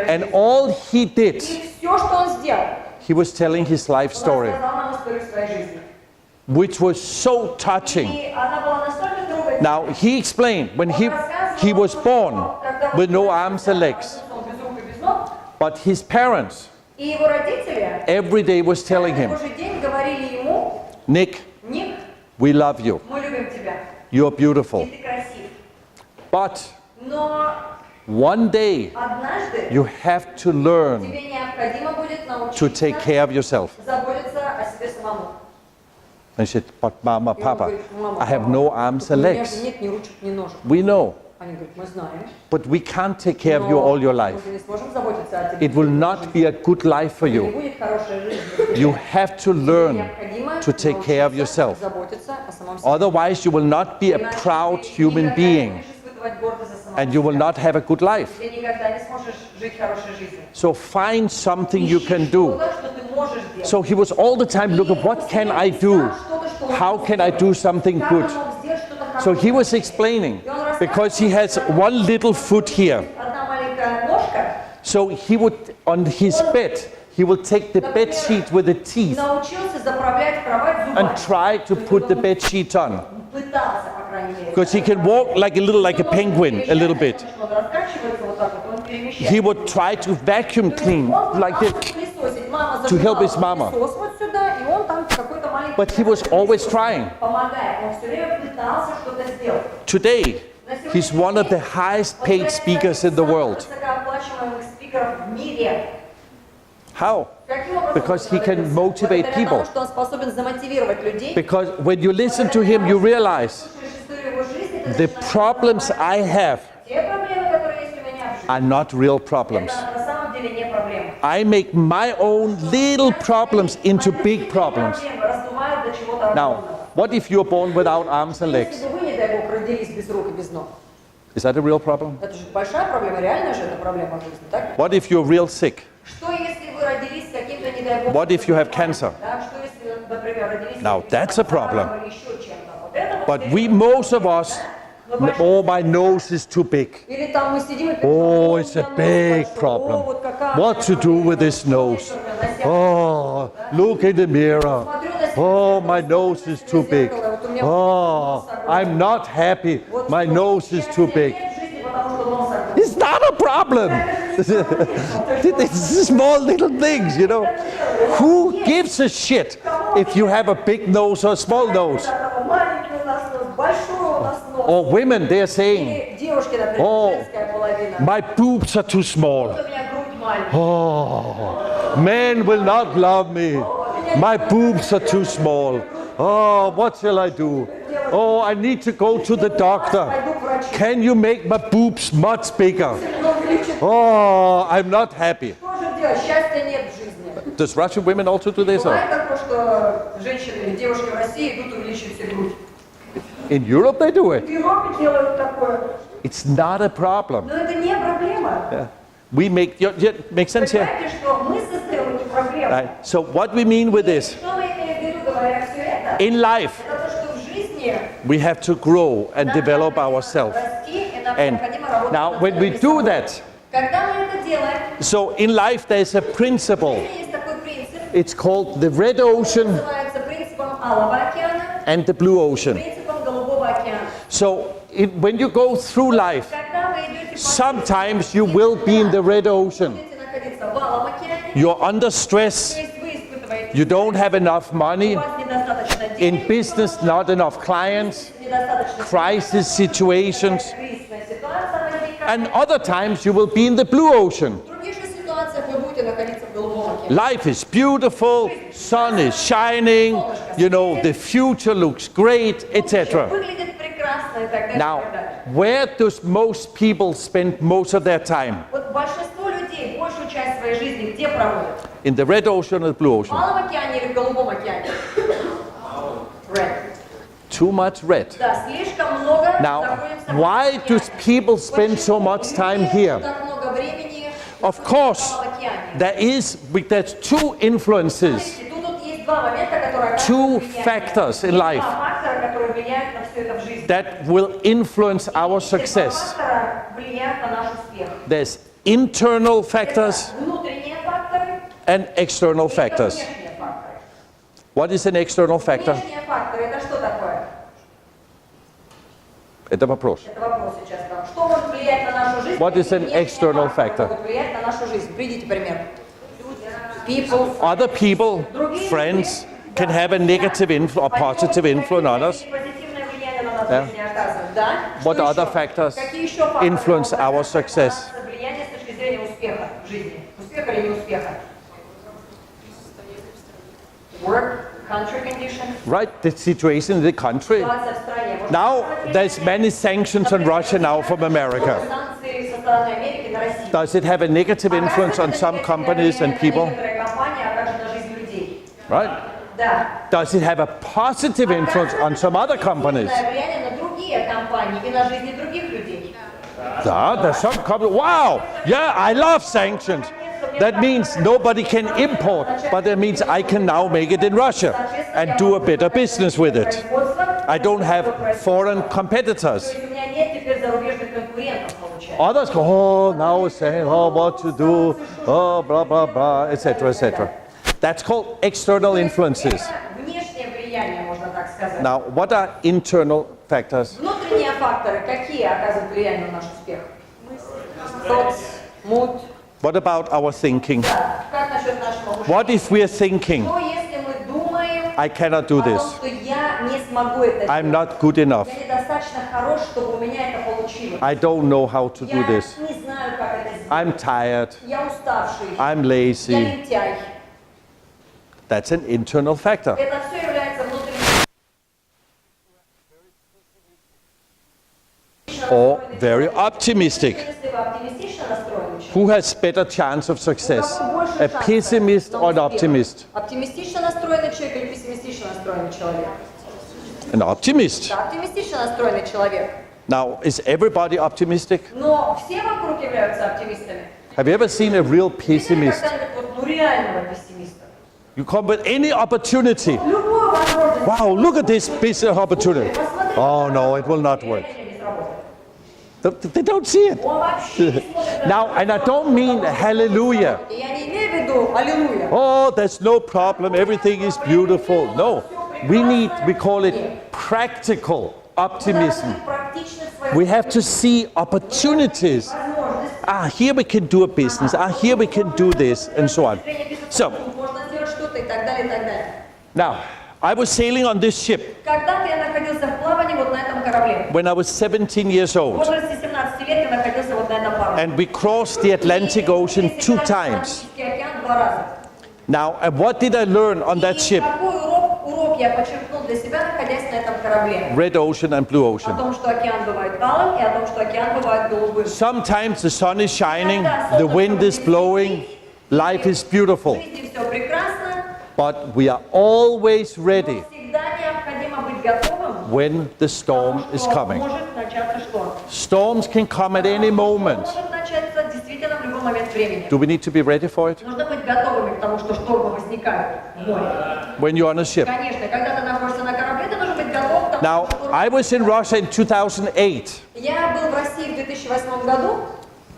And all he did, И все, что он сделал, he was telling his life он story, рассказал нам историю своей жизни. which was so touching. И она была настолько трогательной. Now, he explained when he was born with no arms and legs, Он без рук и без ног. but his parents И его родители every day was telling him, каждый день говорили ему: Nick, Ник, we love you. мы любим тебя, You're и beautiful. ты красив. But Но one day однажды you have to learn тебе необходимо будет to take научиться care of yourself. заботиться о себе самому. And she said, but Mama, И он Papa, говорит: мама, I have no arms and у меня legs. же нет ни ручек, ни ножек. We know, Они говорят: мы знаем. but we can't take care of you all your life. Мы не сможем заботиться о тебе. It will not be a good life for Не you. будет хорошей жизни. You have to learn Необходимо to take care of научиться yourself. заботиться о самом себе. Otherwise, you will not be a Иначе proud ты human никогда не being будешь испытывать гордость за самого and you will себя. not have a good life. Ты никогда не сможешь жить хорошей жизнью. So find something you Ищи can do. что-то, что ты можешь делать. So he was all the time looking, what can I do? How can I do something Как good? он мог сделать что-то So he хорошее? was explaining, because he has one little foot here. Одна маленькая ножка. So he would, on his bed, he would take the bed sheet with the teeth Научился заправлять кровать and зубами. try to put the bed sheet on. Пытался, по крайней мере. Because he can walk like a penguin, a little bit. Он раскачивается вот так вот, он перемещается. He would try to vacuum clean Он like this. пытался пылесосить. Мама to help his зажимала mama. пылесос вот сюда, и он там какой-то маленький... But he was always trying. Помогает. Он все время пытался что-то сделать. Today, he's one of the highest paid speakers in the world. Высокооплачиваемых спикеров в мире. How? Каким образом Because he он can добился? motivate Благодаря people. тому, что он способен замотивировать людей. Because when you listen to him, you realize Слушаешь историю его жизни, ты the начинаешь problems понимать, I have те проблемы, которые есть у меня в жизни, are not real problems. это на самом деле не проблемы. I make my own little problems into big problems. Проблемы раздувают до чего-то Now, огромного. what if you're born without arms and legs? Если бы вы, не дай Бог, родились без рук и без ног, Is that a real problem? это же большая проблема, реальная же это проблема в жизни, так? What if you're real sick? Что если вы родились с каким-то, не дай Бог, What if you have cancer? да? Что если, например, родились Now, с that's a problem. или еще чем-то? Вот это вот But серьезно. we, most of us, oh, my nose is too big. Или там мы сидим и Oh, говорим, it's «О, a у меня нос big большой, problem. о, вот какая What to do with this nose? Oh, look in the mirror. Oh, my nose is too big. Oh, I'm not happy. My nose is too big. It's not a problem. It's small little things, you know. Who gives a shit if you have a big nose or a small nose? Маленький у нас нос, большой у нас нос. Or women, they're saying, Или девушки, например, Oh. женская половина. my boobs are too small. Вот у меня грудь маленькая. Oh, men will not love me. My boobs are too small. Oh, what shall I do? Oh, I need to go to the doctor. Пойду к врачу. Can you make my boobs much bigger? Но увеличит. Oh, I'm not happy. Что же делать? Счастья нет в жизни. Does Russian women also do this? Or? Бывает такое, что женщины или девушки в России идут увеличивать себе грудь. In Europe they do В it. Европе делают такое. It's not a problem. Но это не проблема. We make, make sense here? Понимаете, что мы создаем эту проблему. Right. So what we mean with this, Что мы имеем в виду, говоря все это? in life, Это то, что в жизни we have to grow and develop ourselves. расти, и нам And необходимо работать now над when we собой. do that, Когда мы это делаем, so in life there's a principle. есть такой принцип, It's called the red ocean называется принципом Алого океана, and the blue ocean. принципом Голубого океана. So when you go through life, Когда вы идете по sometimes you will be in the red ocean. будете находиться в Алом океане, You're under stress. то есть вы испытываете, You don't have enough у money. вас недостаточно In денег, business, not enough clients. недостаточно Crisis situations. кризисная ситуация возникает. And other times you will be in the blue ocean. В других же ситуациях вы будете находиться в Голубом океане. Life is beautiful, sun is shining, you know, the future looks great, etc. Выглядит прекрасно и так далее. Now, и так далее. where does most people spend most of their time? Вот большинство людей большую часть своей жизни где проводят? In the red ocean or the blue В ocean? Малом океане или в Голубом океане? Red. Too much red. Да, слишком много Now, находимся в why do океане. people spend so much time here? Так много времени Of course, в океане. there's two influences, Смотрите, тут есть два момента, которые two влияют. factors in Есть life два фактора, которые влияют на все это в жизни. that will influence our Эти два success. фактора влияют на наш успех. There's internal factors Это внутренние факторы and external и это factors. внешние факторы. What is an external factor? Внешние факторы это что такое? Это вопрос. Это вопрос сейчас. Там. Что может влиять на нашу жизнь? What is an Какие внешние external факторы factor? могут влиять на нашу жизнь? Приведите пример. People. Other people, friends, can have a negative influence or positive influence on us. Позитивное влияние на нас Yeah. жизнь оказывают, да? What Что other еще? factors Какие еще факторы influence могут our оказать на success? нас влияние с точки зрения успеха в жизни? Успеха или неуспеха? Work, country conditions, Right, the situation in the country. ситуация в стране. Может, Now, ситуация there's many sanctions on Russia now from America. санкции со стороны Америки на Россию. Does it have a negative influence on some companies and people? Некоторые компании, а также на жизнь людей. Right? Да. Does it have a positive influence on some other companies? Позитивное влияние на другие компании и на жизни других людей. Yeah, there's some companies. Wow, yeah, I love sanctions. That means nobody can import, but that means I can now make it in Russia and do a better business with it. I don't have foreign competitors. То есть у меня нет теперь зарубежных конкурентов, получается. Others go, oh, now saying, oh, what to do, oh, blah, blah, blah, etc., etc. That's called external influences. Это внешнее влияние, можно так сказать. Now, what are internal factors? Внутренние факторы, какие оказывают влияние на наш успех? Thoughts, mood. What about our thinking? Да. Как насчет нашего мышления? What if we're thinking, Что если мы думаем I cannot do о том, this, что я не смогу это I'm сделать? not good enough, Я недостаточно хорош, чтобы у меня это получилось. I don't know how to do Я this, не знаю, как это сделать. I'm tired, Я уставший. I'm Я lazy. лентяй. That's an internal factor. Это все является внутренним. Or very optimistic. Если вы оптимистично настроены, Who has better chance of у success? кого больше A шансов pessimist на or an успех? optimist? Оптимистично настроенный человек или пессимистично настроенный человек? An optimist. Да, оптимистично настроенный человек. Now, is everybody optimistic? Но все вокруг являются оптимистами. Have you ever seen a real Видели pessimist? когда-нибудь вот, ну, реального пессимиста? You come with any opportunity. Любую возможность. Wow, look at this business opportunity. Посмотрите, Oh no, it will not work. не сработает. They don't see it. Он вообще не смотрит на Now, and I don't mean hallelujah. Я не имею в виду аллилуйя. Oh, there's no problem, everything is beautiful. No, we call it practical optimism. We have to see opportunities. Ah, here we can do a business. Ah, here we can do this, and so on. So, Можно сделать что-то и так далее, и так далее. now, I was sailing on this ship Когда-то я находился в плавании вот на этом корабле. when I was 17 years В old, возрасте 17 лет я находился вот на этом плавании. and we crossed the Atlantic Ocean 2 times. Атлантический океан 2 раза. Now, and what did I learn on that И ship? какой урок я почерпнул для себя, находясь на этом корабле? Red Ocean and Blue О Ocean. том, что океан бывает алым, и о том, что океан бывает голубым. Sometimes the sun is shining, the wind is blowing, life is В beautiful, жизни все прекрасно, but we are always ready но всегда необходимо быть готовым, when the storm is что coming. может начаться шторм. Storms can come at any moment. Может начаться действительно в любой момент времени. Do we need to be ready for it? Нужно быть готовыми к тому, что штормы возникают в море. When you're on a ship. Конечно, когда ты находишься на корабле, ты должен быть готов к тому, Now, что шторм... I was in Russia in 2008. Я был в России в 2008 году.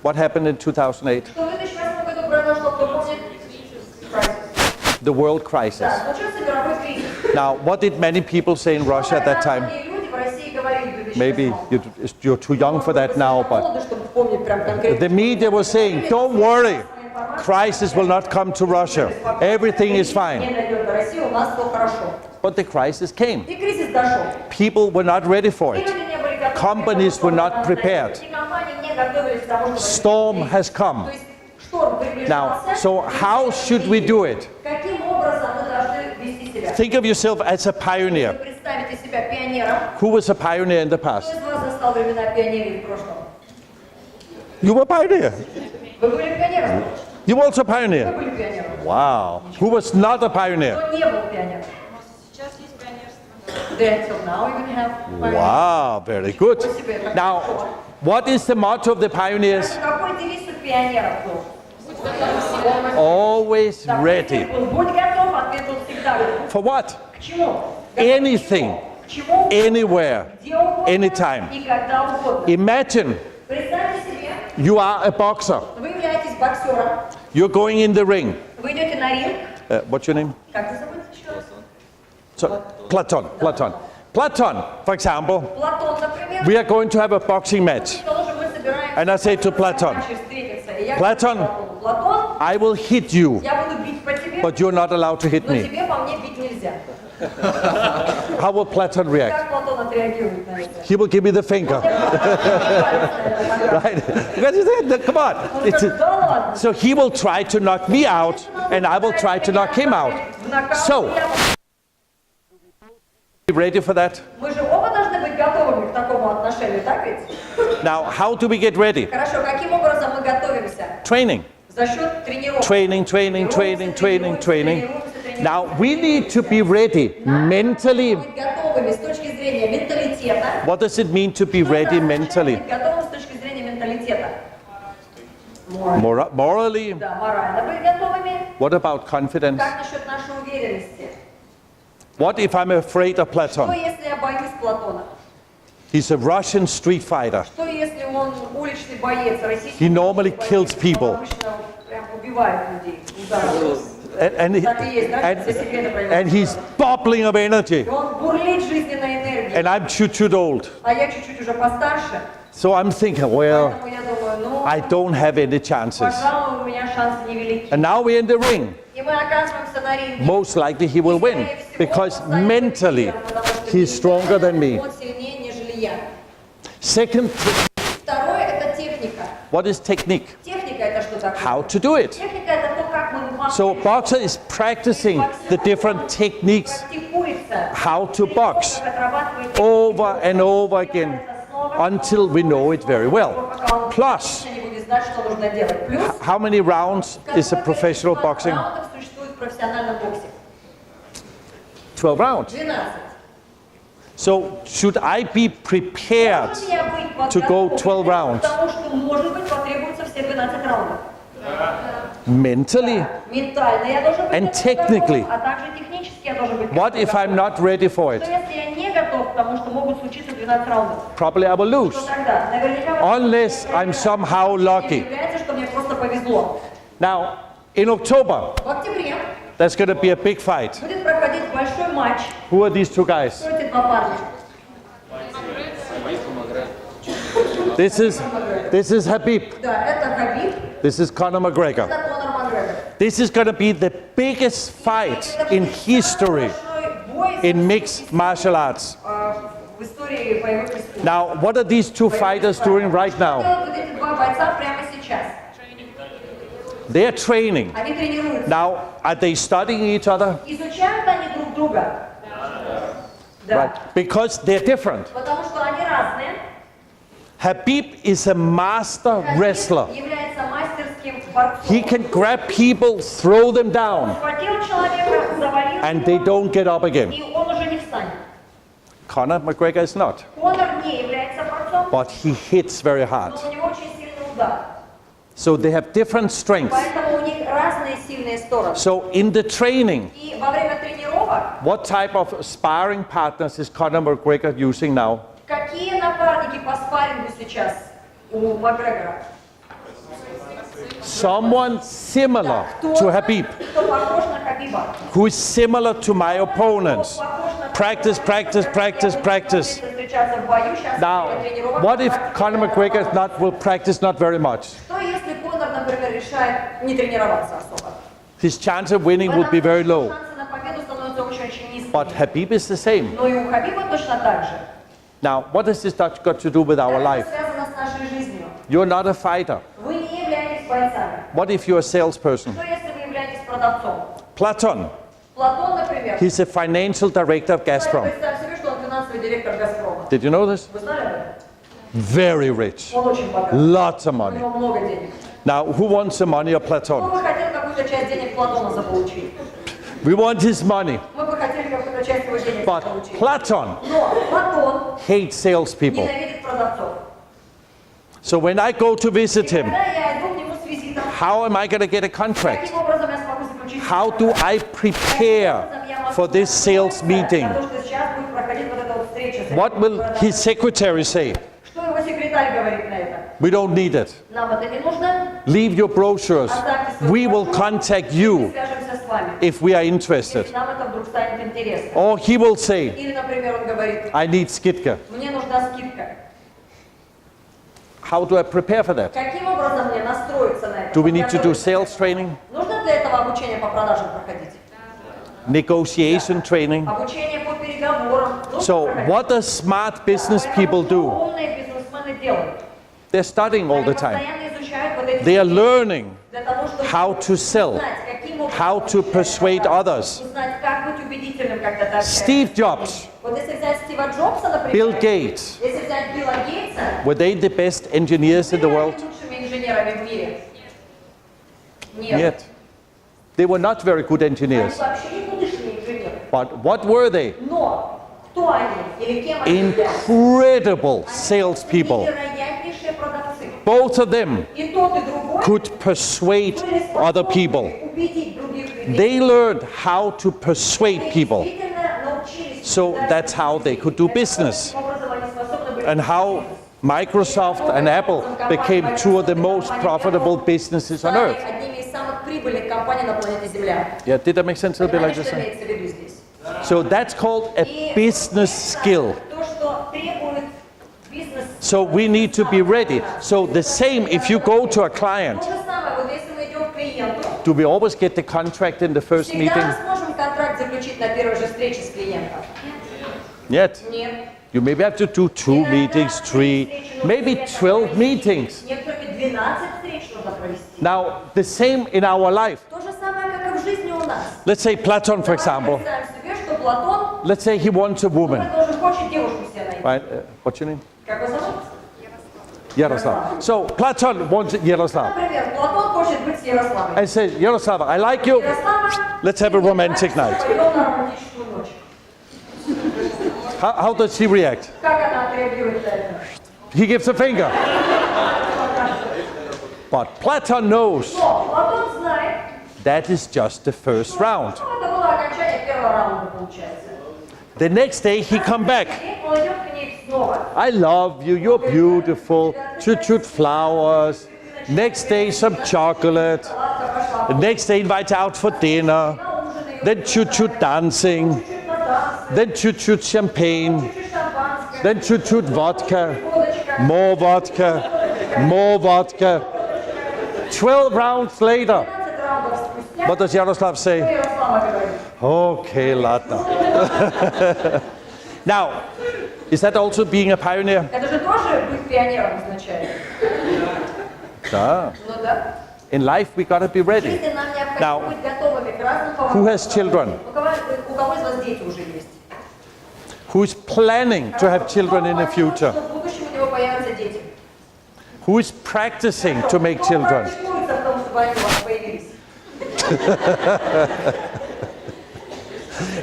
What happened in 2008? Что в 2008 году произошло, кто помнит? Кризис. The world crisis. Да, случился мировой кризис. Now, what did many people say in Russia at that time? Многие люди в России говорили в 2008. Maybe you're too young for that now, but Молоды, чтобы помнить прям конкретно. the media was saying, don't worry, crisis will not come to Russia. Everything is Не fine. дойдет до России, у нас все хорошо. But the crisis came. И кризис дошел. People were not ready for И it. люди не были готовы. Companies were not prepared. И компании не готовились к тому, что Storm has come. То есть шторм приближался. Now, so how should we do it? Каким образом мы должны вести себя? Think of yourself as a pioneer. Вы представите себя пионером. Who was a pioneer in the Кто past? из вас застал времена пионерии в прошлом? You were a pioneer. Вы были пионером? You were also a Вы pioneer. были пионером. Wow. Who was not a pioneer? Кто не был пионером? Until now even have. Wow, very good. Now, what is the motto of the pioneers? Какой девиз у пионеров был? Always ready. Будь готов, ответ был всегда. For what? К чему? Anything, К чему? anywhere, Где угодно anytime. и когда угодно. Imagine Представьте себе, you are a boxer. вы являетесь боксером, You're going in the ring. вы идете на ринг. What's your name? Как вы зовут еще раз? So, Platon. Platon, for example, Платон, например. we are going to have a boxing match. Тоже мы собираемся And I say to Platon, встретиться. И я Platon, говорю Платон, I will hit you, я буду бить по тебе, but you're not allowed to hit но me. тебе по мне бить нельзя. How will Platon react? Как Платон отреагирует на это? He will give me the finger. Right? Because he said, come on. Да ладно. So he will try to knock me out, and I will try to knock him out. So, be ready for that? Мы же оба должны быть готовыми к такому отношению, так ведь? Now, how do we get ready? Хорошо, каким образом мы готовимся? Training. За счет тренировок. Training. Now, we need to be ready mentally. Быть готовыми с точки зрения менталитета. What does it mean to be ready mentally? Быть готовым с точки зрения менталитета. Morally? Да, морально быть готовыми. What about confidence? Как насчет нашей уверенности? What if I'm afraid of Что Platon? если я боюсь Платона? He's a Russian street fighter. Что если он уличный боец, российский He normally боец? kills people. Он обычно прям убивает людей, ударом. And, Так и есть, да? Все секреты про него. and he's bubbling of energy. И он бурлит жизненной энергией. And I'm chut old. А я чуть-чуть уже постарше. So I'm thinking, well, Поэтому я думаю, ну, I don't have any chances. пожалуй, у меня шансы невелики. And now we're in the ring. И мы оказываемся на ринге. Most likely he will win because mentally he's stronger than me. Он сильнее, нежели я. Second, Второе – это техника. what is technique? Техника – это что такое? How to do it. Техника – это то, как мы выполняем. So boxer is practicing the different techniques, Практикуется. how to box Как отрабатывает over and over again until we know it very well. пока он Plus, не будет знать, что нужно делать. Плюс, how many rounds is a professional boxing? раундов существует в профессиональном боксе? 12 rounds. 12. So should I be prepared Должен я быть to go подготовлен 12 rounds? Потому что, может быть, потребуется все 12 раундов. Mentally? Ментально я должен быть And готов, technically? а также технически я должен быть What if I'm not ready for Что it? если я не готов к тому, что могут случиться 12 раундов? Probably I will lose. Что тогда? Наверняка Unless I'm somehow lucky. является, что мне просто повезло. Now, in October, В октябре there's going to be a big fight. будет проходить большой матч. Who are these two guys? Кто эти два парня? This is Habib. Да, это Хабиб, This is Conor McGregor. это Конор Макгрегор. This is going to be the biggest fight in history Большой бой in mixed martial arts. в истории боевых искусств. Now, what are these two fighters doing right now? Что делают вот эти два бойца прямо сейчас? They're training. Они тренируются. Now, are they studying each other? Изучают они друг друга? Да. Right. Because they're different. Потому что они разные. Habib is a master wrestler. Является мастерским борцом. He can grab people, throw them down, Схватил человека, завалил and they его, don't get up again. и он уже не встанет. Conor McGregor is not, Конор не является борцом, but he hits very hard. но у него очень сильный удар. So they have different strengths. Поэтому у них разные сильные стороны. So in the training, И во время тренировок, what type of sparring partners is Conor McGregor using now? какие напарники по спаррингу сейчас у Макгрегора? Someone similar to Habib, Кто похож на Хабиба? who is similar to my opponents. Кто похож на Practice, practice, practice, practice. встречаться в бою, сейчас Now, тренировок. what if Conor McGregor will practice not very much? Что если Конор, например, решает не тренироваться особо? His chance of winning would be very low. Шансы на победу становятся очень низкими. But Habib is the same. Но и у Хабиба точно так же. Now, what has this got to do with our Это life? связано с нашей жизнью. You're not a fighter. Вы не являетесь бойцами. What if you're a salesperson? Что если вы являетесь продавцом? Platon, Платон, например. he's a financial director of Gazprom. Представь себе, что он финансовый директор «Газпрома». Did you know this? Вы знали об этом? Very rich. Он очень богат. Lots of У money. него много денег. Now, who wants the money of Мы Platon? бы хотели какую-то часть денег Платона заполучить. We want his money. Мы бы хотели какую-то часть его денег денег But получить. Platon Но Платон hates salespeople. ненавидит продавцов. So when I go to visit him, Когда я иду к нему с визитом, how am I going to get a contract? каким образом я смогу заключить How do I prepare for this sales meeting? потому что сейчас будет проходить вот эта вот встреча с What will his secretary say? Что его секретарь говорит на это? We don't need it. Нам это не нужно. Leave your brochures. We will contact you Свяжемся с вами. if we are interested. Если нам это вдруг станет интересно. Or he will say, Или, например, он говорит, I need skidka. мне нужна скидка. How do I prepare for that? Каким образом мне настроиться на это? Do we need to do sales training? Нужно для этого обучение по продажам проходить? Negotiation training? Обучение по переговорам. Нужно So проходить? what do smart business people do? Умные бизнесмены делают. They're studying all the Они time. постоянно изучают вот эти They are вещи learning для того, чтобы how to sell, узнать, каким образом how to persuade others. узнать, как быть убедительным, когда ты общаешься. Steve Jobs, Вот если взять Стива Джобса, например, Bill Gates, если взять Билла Гейтса, were they the best engineers in the world? лучшими инженерами в мире? Нет. Yet. They were not very good Они engineers. вообще никудышные инженеры. But what were they? Но кто они или кем они являются? Incredible salespeople. Невероятнейшие продавцы. Both of them И тот, и другой could persuade были other способны people. убедить других людей. They learned how to persuade Они people. действительно научились So убеждать that's how they could do business. Таким образом они способны были And how Microsoft and Apple became two of the most profitable businesses on стали earth. одними из самых прибыльных компаний на планете Земля. Yeah, did that make sense a little bit like Понимаете, this? что имеется в виду здесь? So that's called a business skill. То, что требует бизнес. So we need to be ready. So the same, if you go to a client, То же самое, вот если мы идем к клиенту, do we always get the contract in the first meeting? всегда сможем контракт заключить на первой же встрече с клиентом? Yet. Нет. You maybe have to do 2 meetings, 3, maybe 12 meetings. Некоторые 12 встреч нужно провести. Now, the same in our life. То же самое, как и в жизни у нас. Let's say Platon, for Давайте example. представим себе, что Платон, Let's say he wants a woman. он тоже хочет девушку себе найти. Right? What's your name? Как его зовут? Yaroslav. So Platon wants Yaroslav Например, Платон хочет быть с Ярославой. and says, Yaroslav, I like you. Ярослава, Let's have a romantic night. пойдем на романтическую ночь. How does he react? Как она отреагирует на это? He gives a finger. But Platon knows Но Платон знает, that is just the first round. что это было окончание первого раунда, получается. The next day he come back. И он идет к ней снова. I love you, you're beautiful. Chut flowers. Next day some chocolate. The next day invites out for dinner. Then chut dancing. Then chut champagne. Then chut vodka. More vodka. More vodka. 12 rounds later. 15 раундов спустя, What does Yaroslav say? Ярослава говорит, Okay, ladna. Now, is that also being a pioneer? это же тоже быть пионером означает. Ah. Ну да. In life, we gotta be В ready. жизни нам Now, необходимо быть готовыми к разным Who has поворотам. children? У кого из вас дети уже есть? Who is planning to have children in the future? Что в будущем у него появятся дети. Who is practicing to make children? Кто практикуется в том, чтобы они у вас появились?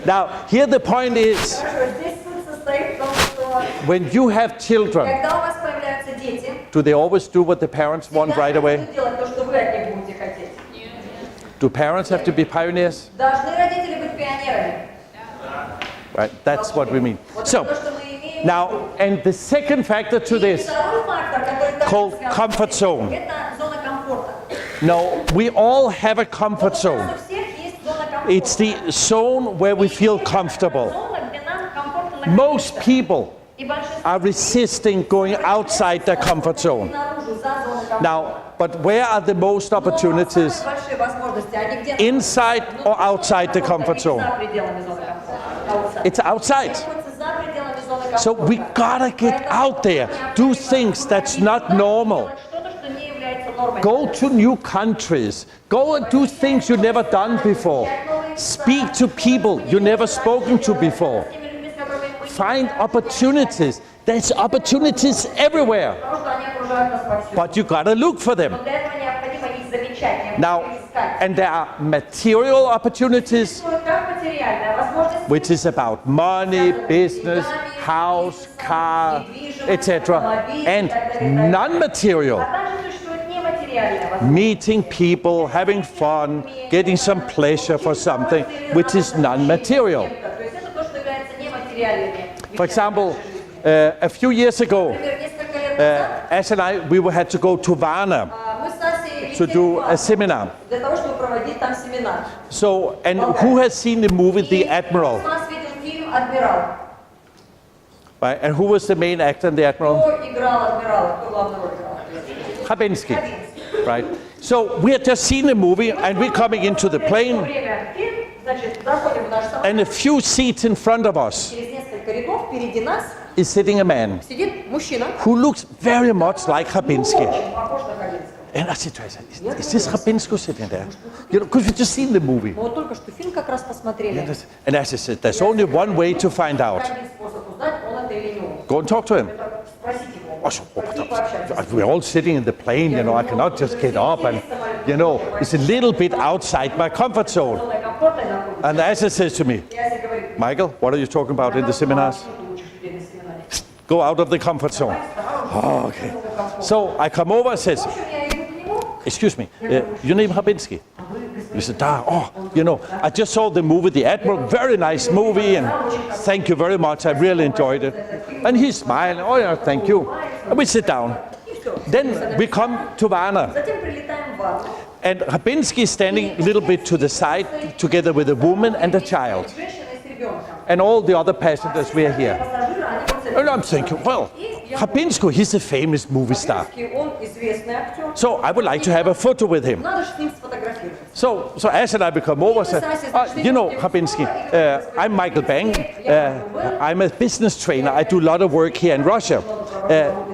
Now, here the point is, Хорошо, здесь суть состоит в том, что when you have children, когда у вас появляются дети, do they always do what the parents want right всегда away? будут делать то, что вы от них будете хотеть. Do parents have to be pioneers? Должны родители быть пионерами. Right, that's what we mean. Вот So, это то, что мы имеем. now, and the second factor to И this, второй фактор, который также called связан с comfort этим, zone. это зона комфорта. no, we all have a comfort У zone. нас у всех есть зона комфорта. It's the zone where we feel comfortable. Зона, где нам комфортно Most находиться. people И большинство are resisting going outside their comfort zone. наружу, за зону комфорта. Now, but where are the most Но opportunities? самые большие возможности, они где Inside or outside the comfort zone? За пределами зоны комфорта. It's outside. Находится за пределами зоны комфорта. So we gotta get out there, do things that's not normal. Что-то, что не является нормой. Go to new countries. Go and do things you've never done before. Speak to people you've never spoken to before. С теми людьми, с которыми мы не Find opportunities. There's opportunities everywhere, потому что они окружают нас повсюду. but you gotta look for them. Но для этого необходимо их замечать, Now, необходимо искать. and there are material opportunities, Существуют как нематериальная возможность, which is about money, business, house, car, etc. And non-material, а также существует нематериальная возможность. meeting people, having fun, getting some pleasure for something, which is non-material. То есть это то, что является нематериальными. For example, a few years ago, Например, несколько лет назад Ash and I, we had to go to Varna мы с Асей to летели do в a Варну seminar. для того, чтобы проводить там семинар. So, and who has seen the movie The Admiral? У нас видел фильм «Адмирал». Right? And who was the main actor in The Admiral? Кто играл адмирала? Кто главную роль играл? Хабенский. Right? So we had just seen the movie and we're coming into the plane Время фильм, значит, заходим в наш самолет. and a few seats in front of us Через несколько рядов впереди нас is sitting a man сидит мужчина. who looks very much like Хабенский. Очень похож на Хабенского. And I said to her, is this Хабенский sitting there? You know, because we just seen the movie. Мы вот только что фильм как раз посмотрели. And as I said, there's only one way to find out. Один способ узнать, он это или не он. Go and talk to him. Это спросить его. Oh, so, we're all sitting in the plane, you know, I cannot just get up and, you know, it's a little bit outside my comfort zone. Зоной комфорта находится. And Asa says to me, Я себе говорю, Michael, what are you talking about in the seminars? что ты учишь людей на семинаре? Go out of the comfort zone. Oh, okay. So I come over and says, В общем, я иду к нему. excuse me, your name Хабенский? He said, you know, I just saw the movie The Admiral, very nice movie, and thank you very much, I really enjoyed it. And he's smiling, oh yeah, thank you. And we sit down. Then we come to Varna, Затем прилетаем в Варну. and Хабенский is standing a little bit to the side, together with a woman and a child. Женщина с ребенком. And all the other passengers were here. Пассажиры, они вот с этим. And I'm thinking, well, Хабенский, he's a famous movie star. Он известный актер. So I would like to have a photo with him. Надо же с ним сфотографироваться. So Ash and I become over and say, you know, Хабенский, I'm Michael Bэнg. I'm a business trainer. I do a lot of work here in Russia.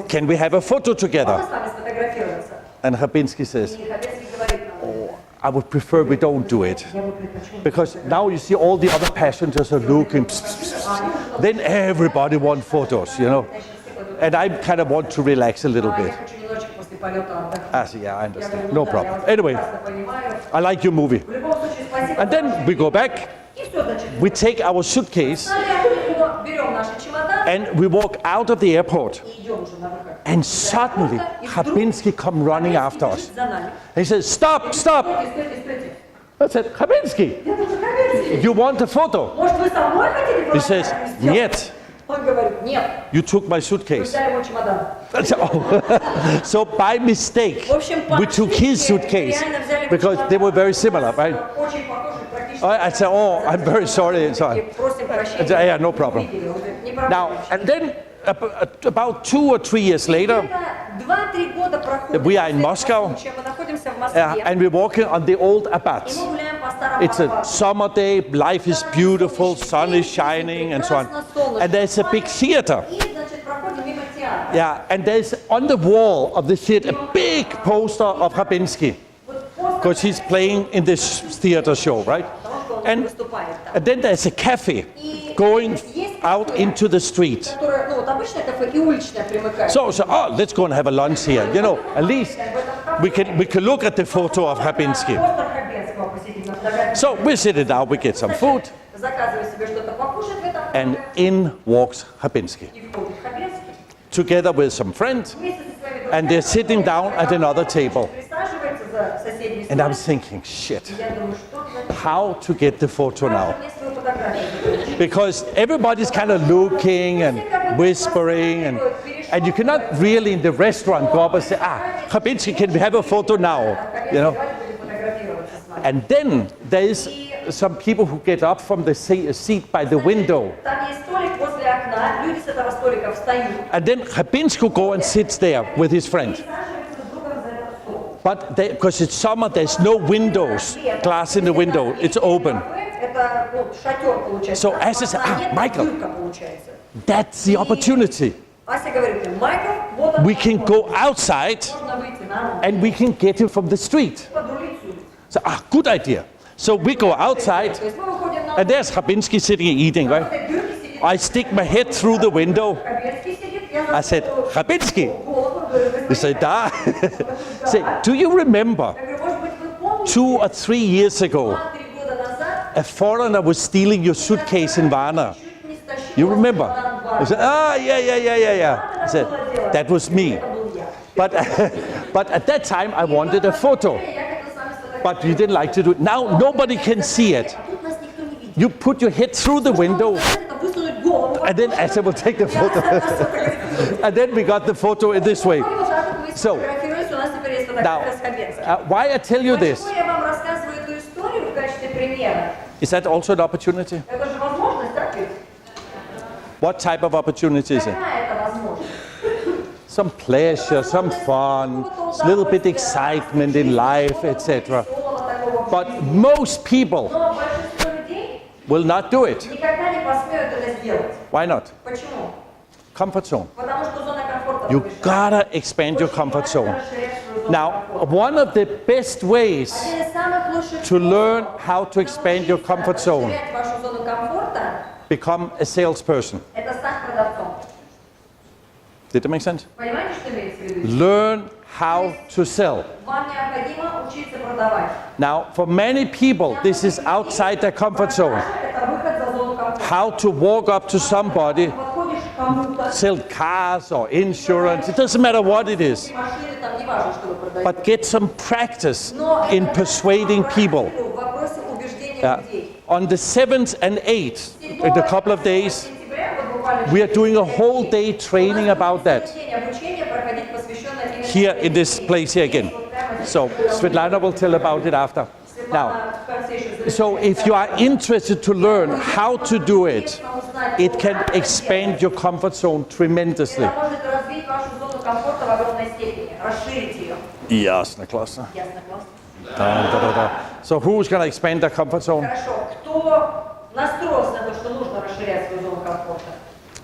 Can we have a photo together? Можно с вами сфотографироваться? And Хабенский says, И Хабенский говорит нам, I would prefer we don't do it. я бы предпочел. Because now you see all the other passengers are looking. Then everybody wants photos, you know. And I kind of want to relax a little Я bit. хочу немножечко после полета отдохнуть. I said, yeah, I Я understand. говорю, No да, problem. я вас Anyway, прекрасно понимаю. I like your movie. В любом случае, спасибо. And then we go back, И все, значит, we take our suitcase, берем наши чемоданы and we walk out of the airport. и идем уже на выход. And suddenly, Хабенский come running after us. За нами. He says, stop, stop. Стойте, стойте. I said, Хабенский, Я говорю, Хабенский, you want a photo? может, вы со мной хотите He says, фотографию сделать? нет, Он говорит, нет, you took my вы suitcase. взяли его чемодан. I said, oh. So by mistake, В общем, по we took his ошибке suitcase реально взяли because чемодан. they were very similar, right? Очень похожи, практически. I said, oh, I'm very sorry. И Sorry. просим I прощения. said, yeah, no problem. Видели, он говорит, не проблема. Now, and then about 2 or 3 years later, Где-то 2-3 года проходит. we are in после Moscow. этого случая. Мы находимся в Москве. and we're walking on the old И Abat. мы гуляем по старому It's a Аббату. summer day, life is beautiful, sun is shining, and so on. And there's a big theater. И, значит, проходим мимо театра. Yeah, and there's on the wall of the theater a big poster of Хабенский, Вот постер, because he's playing in this theater show, right? потому что он And, выступает там. and then there's a cafe И going есть out кафе, into the street. которое, ну, вот обычное кафе и уличное примыкает. So, let's go and have a lunch here. You know, at least we can look at the photo of Хабенский. Постер Хабенского посетить на фотографии. So we sit it down, we get some food, Заказывай себе что-то покушать в этом and кафе. in walks Хабенский, И входит Хабенский. together with some friends, Вместе со своими and they're sitting down at another table. присаживается за соседний And I'm стол. thinking, shit, Я думаю, что значит, how to get the photo now? мне свою фотографию. Because everybody's kind of looking and whispering, and you cannot really in the restaurant go up and say, Хабенский, can we have a photo now? You know? Давайте будем фотографироваться с вами. And then there is some people who get up from the seat by the window. Там есть столик возле окна, люди с этого столика встают. And then Хабенский go and sits there with his friend. Присаживаются друг с другом за этот стол. But because it's summer, there's no windows, glass in the window, it's open. Это ну, шатер получается. So Ася said, Окна нет, Michael. дырка получается. That's the opportunity. Ася говорит, Майкл, вот он. We can go outside Можно выйти на and we can get him from the street. подрулить улицу. So, good idea. So we go outside, То есть мы выходим на and there's Хабенский sitting and eating, right? этой дырке сидит I stick my head through the window. Хабенский сидит, я I said, засовываю Хабенский. голову, говорю, He вы said, da. Say, do you remember Я говорю, может быть, вы помните, 2 or 3 years ago 2-3 года назад a foreigner was stealing your suitcase in Varna. You remember? He said, yeah. He said, that was me. But at that time, I wanted a photo. But you didn't like to do it. Now nobody can see it. You put your head through the window, and then Asha will take the photo. And then we got the photo in this way. So, now, why I tell you this? Is that also an opportunity? What type of opportunity is it? Some pleasure, some fun, a little bit excitement in life, etc. But most people will not do it. Why not? Comfort zone. You gotta expand your comfort zone. Now, one of the best ways to learn how to expand your comfort zone, become a salesperson. Did that make sense? Learn how to sell. Now, for many people, this is outside their comfort zone. How to walk up to somebody, sell cars or insurance, it doesn't matter what it is. But get some practice in persuading people. On the 7th and 8th, in a couple of days, we are doing a whole day training about that. Here in this place here again. So Svetlana will tell about it after. Now, so if you are interested to learn how to do it, it can expand your comfort zone tremendously. Ясно, классно. So who's going to expand their comfort zone?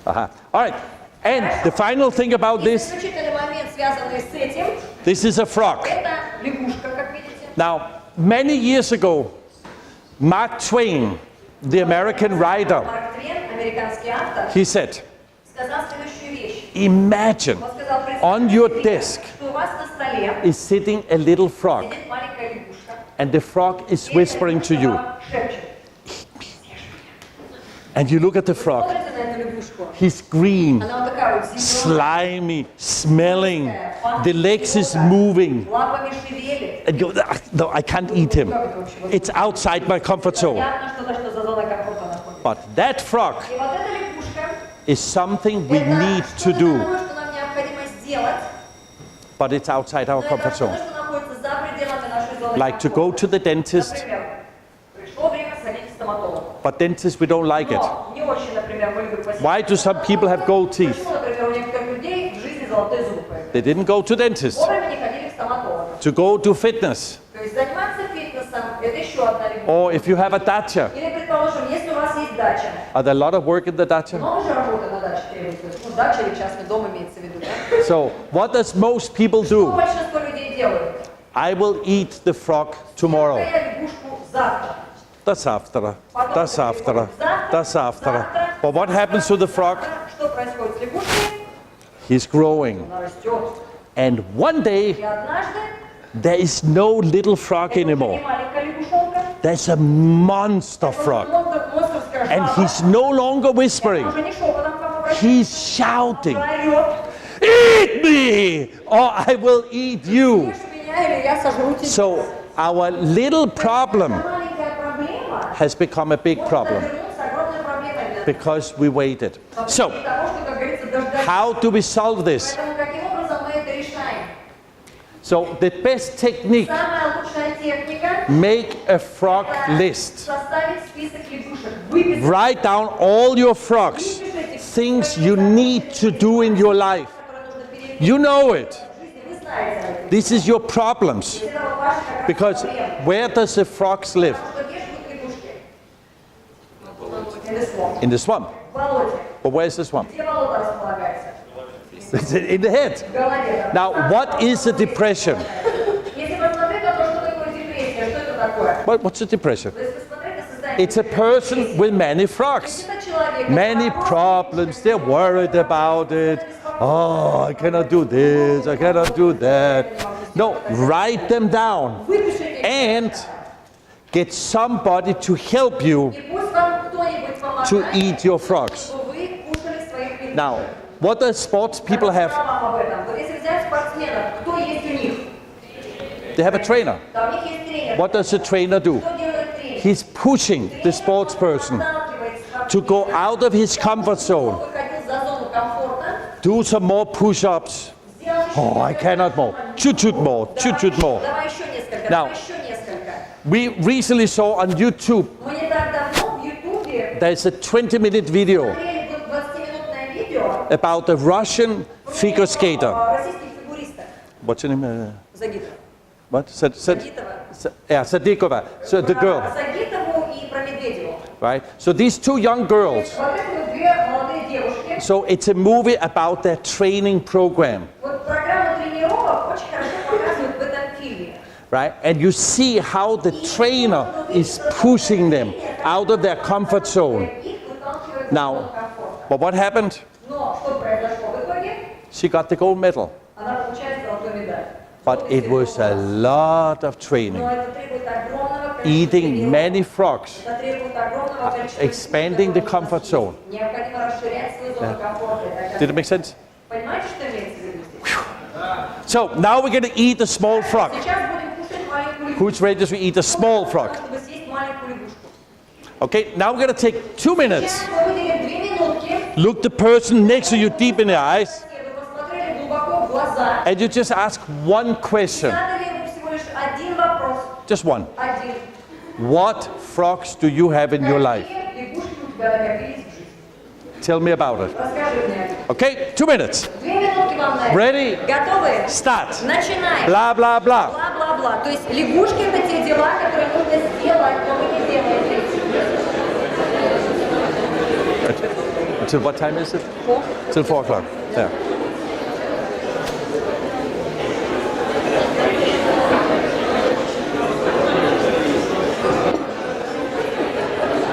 All right. And the final thing about this is a frog. Now, many years ago, Mark Twain, the American writer, he said, imagine on your desk is sitting a little frog, and the frog is whispering to you. And you look at the frog, he's green, slimy, smelling, the legs is moving. And you go, no, I can't eat him. It's outside my comfort zone. But that frog is something we need to do. But it's outside our comfort zone. Like to go to the dentist. But dentists, we don't like it. Why do some people have gold teeth? They didn't go to dentists. To go to fitness. Or if you have a dacha. Are there a lot of work in the dacha? So, what does most people do? I will eat the frog tomorrow. That's after. But what happens to the frog? He's growing. And one day, there is no little frog anymore. There's a monster frog. And he's no longer whispering. He's shouting, "Eat me, or I will eat you." So our little problem has become a big problem because we waited. So, how do we solve this? So, the best technique, make a frog list. Write down all your frogs, things you need to do in your life. You know it. This is your problems. Because where does the frogs live? In the swamp. But where is the swamp? It's in the head. Now, what is a depression? What's a depression? It's a person with many frogs. Many problems. They're worried about it. Oh, I cannot do this. I cannot do that. No, write them down. And Get somebody to help you И пусть вам кто-нибудь to помогает, eat your frogs. чтобы вы кушали своих пингвинов. Now, what do sports people have? Вам об этом. Вот если взять спортсменов, кто есть у них? They have a trainer. Да, у них есть тренер. What does the trainer do? Что делает тренер? He's pushing the sports person Отталкивает to go out of his comfort zone, выходил за зону комфорта, do some more push-ups. сделал еще Oh, I cannot more. Chut more. Chut more. Давай еще несколько, Now. давай еще несколько. We recently saw on YouTube Мы не так давно в Ютубе there's a 20-minute video смотрели 20-минутное видео about a Russian figure skater. российских фигуристок. What's her name? Загитова. What? Загитова. Yeah, Sadikova. So the Про girl, Загитову и про Медведеву. right? So these two young girls. Вот это вот две молодые девушки. So it's a movie about their training program, Вот программу тренировок очень хорошо показывают в этом фильме. right? And you see how the trainer is pushing them out of their comfort zone. Их выталкивают за Now, зону комфорта. but what happened? Но что произошло в итоге? She got the gold medal. Она получает золотую медаль. But it was a lot of training. Но это требует огромного количества Eating тренировок. many frogs, Это требует огромного количества expanding the тренировок. comfort zone. Необходимо расширять свою зону комфорта. и так далее. Did it make sense? Понимаете, что имеется в виду здесь? So now we're going to eat a small frog. Сейчас будем кушать маленькую лягушку. Who's ready to eat a small frog? Чтобы съесть маленькую лягушку. Okay, now we're going to take 2 minutes. Сейчас мы выделим 2 минутки. Look the person next to you deep in the eyes, Вы посмотрели глубоко в глаза. and you just ask one question. Надо ли ему всего лишь один вопрос? Just one. Один. What frogs do you have in your life? Какие лягушки у тебя накопились в жизни? Tell me about it. Расскажи мне. Okay, 2 minutes. 2 минутки вам на это. Ready? Готовы? Start. Начинаем. Blah, blah, blah. Бла-бла-бла. То есть лягушки это те дела, которые нужно сделать, но вы не делаете. Until what time is it? 4. Till 4 o'clock. Yeah.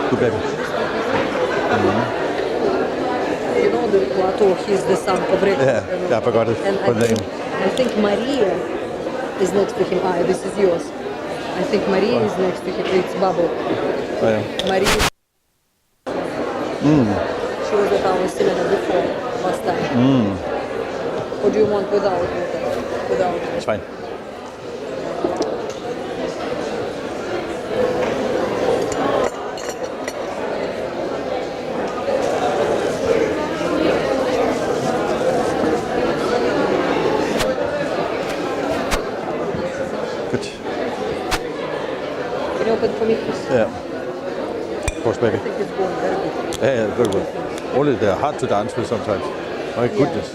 Good baby. You know the plateau, he's the son of Rick. Yeah, I forgot it. And What name? I think Maria is next to him. Ah, this is yours. I think Maria is next to him. It's Bubble. Oh, yeah. Maria. She was at our cinema before last time. What do you want without water? Without. It's fine. Good. Can you open for me, please? Yeah. Of course, baby. I think it's going very good. Yeah, very good. Only they're hard to dance with sometimes. My goodness.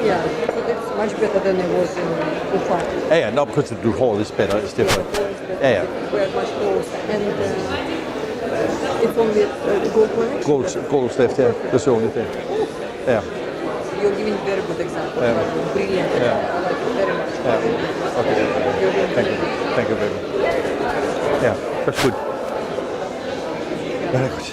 Yeah, but it's much better than it was in Ufa. Yeah, not because the blue hall is better, it's different. Yeah, We're much closer. And it's only gold connection. Gold's left, yeah. That's the only thing. Yeah, You're giving very good example. Yeah. Brilliant. Yeah. I like it very much. yeah. Okay. Thank you. Thank you very much. Yeah, that's good. Very good.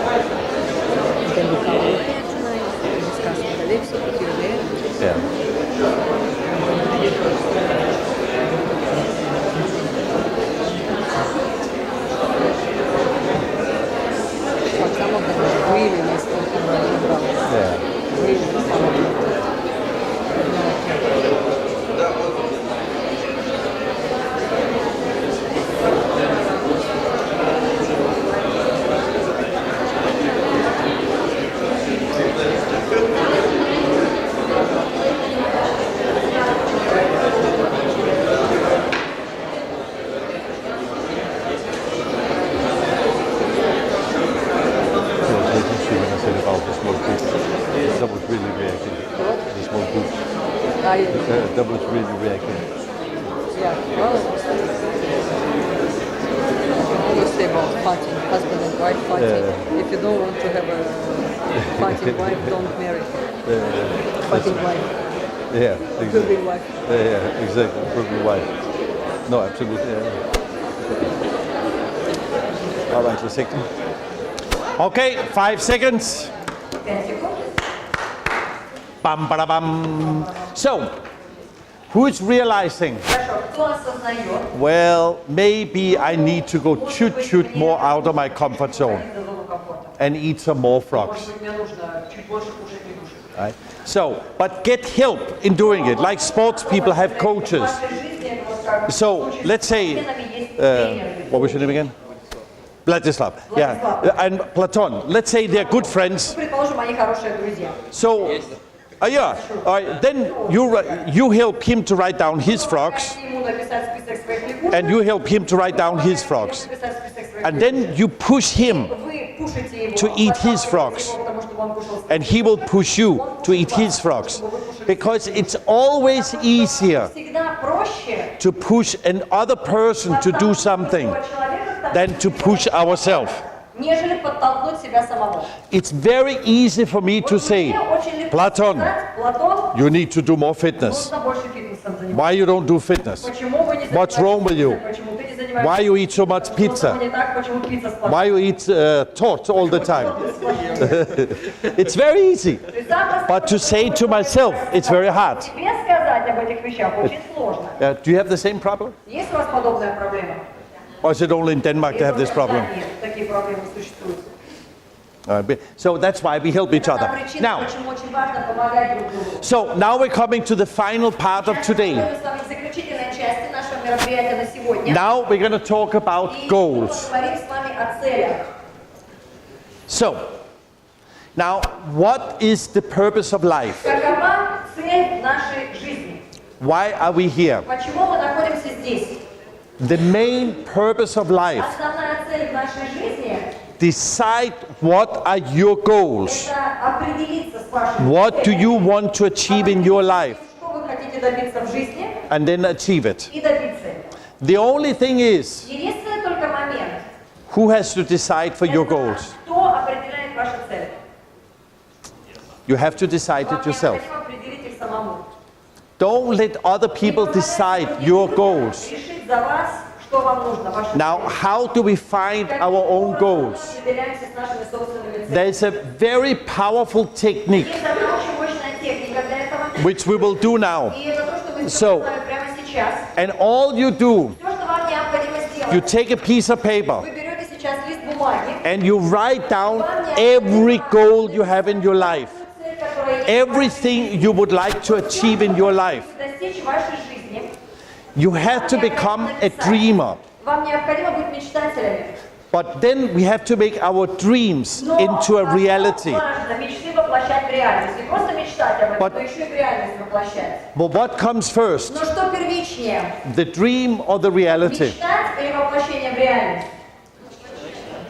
You can do color tonight. Discuss with Alexei, put you there. Yeah. But some of them are really nice looking brown. Yeah. Really some of them. That was really reacting. The small group. That was really reacting. Yeah. Well, you can always say about fighting, husband and wife fighting. If you don't want to have a fighting wife, don't marry. Fighting wife. Yeah, Could exactly. be wife. Yeah, exactly. Probably why. No, absolutely. Yeah. All right, let's take them. Okay, 5 seconds. 5 секунд. Bam, bada, bam. So, Who is realizing, Хорошо, кто осознает, well, maybe I need to go chut more out of my comfort zone выходить за зону комфорта. and eat some more Может frogs. быть, мне нужно чуть больше кушать лягушек. Right? So, but get help in doing it. Like sports people have coaches. В вашей жизни это вот как So, случай с let's say, спортсменами есть тренеры. what was your name again? Vladislav. Yeah, and Platon. Let's say they're good friends. Предположим, они хорошие друзья. So, yeah, all right, then you help him to write down his frogs, Ему написать список своих лягушек, and you help him to write down his frogs. написать список своих And then you push him, Вы пушите его, to eat his frogs. его, потому что он кушал and he will push you to eat his frogs. Because it's always easier всегда проще to push another person to do something человека, than to push ourselves. нежели подтолкнуть себя самого. It's very easy for me to say, Мне очень легко Platon, сказать, Платон, you need to do more fitness. нужно больше фитнесом заниматься. Why you don't do fitness? Почему вы не What's занимаетесь wrong with you? фитнесом? Почему ты не занимаешься Why you eat so much фитнесом? pizza? Что не так? Почему пицца сладкая? Why you eat torts all the time? It's very easy. То есть запросто But to say to myself, it's very hard. себе сказать об этих вещах очень сложно. Do you have the same problem? Есть у вас подобная проблема? Or is it only in Denmark they have this problem? Нет, такие проблемы существуют. So that's why we help each other. Это причина, Now, почему очень важно помогать друг другу. so now we're coming to the final part of today. Мы с вами в заключительной части нашего мероприятия на сегодня. Now we're going to talk about И goals. поговорим с вами о целях. So, now what is the purpose of life? Какова цель нашей жизни? Why are we here? Почему мы находимся здесь? The main purpose of life. Основная цель в нашей жизни Decide what are your – goals. это определиться с вашими What do целями, you want to achieve in your life? что вы хотите добиться в жизни And then achieve it. и добиться этого. The only thing is, Единственный только момент who has to decide for your – это goals? кто определяет ваши цели. You have to decide Вам it yourself. необходимо определить их самому. Don't let other people decide your goals. Решить за вас, что вам нужно, ваши Now, цели. how do we find Каким our own образом мы goals? определяемся с нашими собственными целями? There's a very powerful technique, Есть одна очень мощная техника для этого, which we will do now. и это то, что мы So- сделаем прямо сейчас. And all you do, Все, что вам необходимо you сделать, take a piece of paper вы берете сейчас лист бумаги, and you write down every goal you have in your life, цель, которая есть, everything you would like to achieve in your life. достичь в вашей жизни. You have to become a dreamer. Вам необходимо быть мечтателями. But then we have to make our dreams Но into a reality. важно мечты воплощать в реальность. Не просто мечтать об этом, But- но еще и в реальность воплощать. But what comes first? Но что первичнее? The dream or the reality? Мечтать или воплощение в реальность?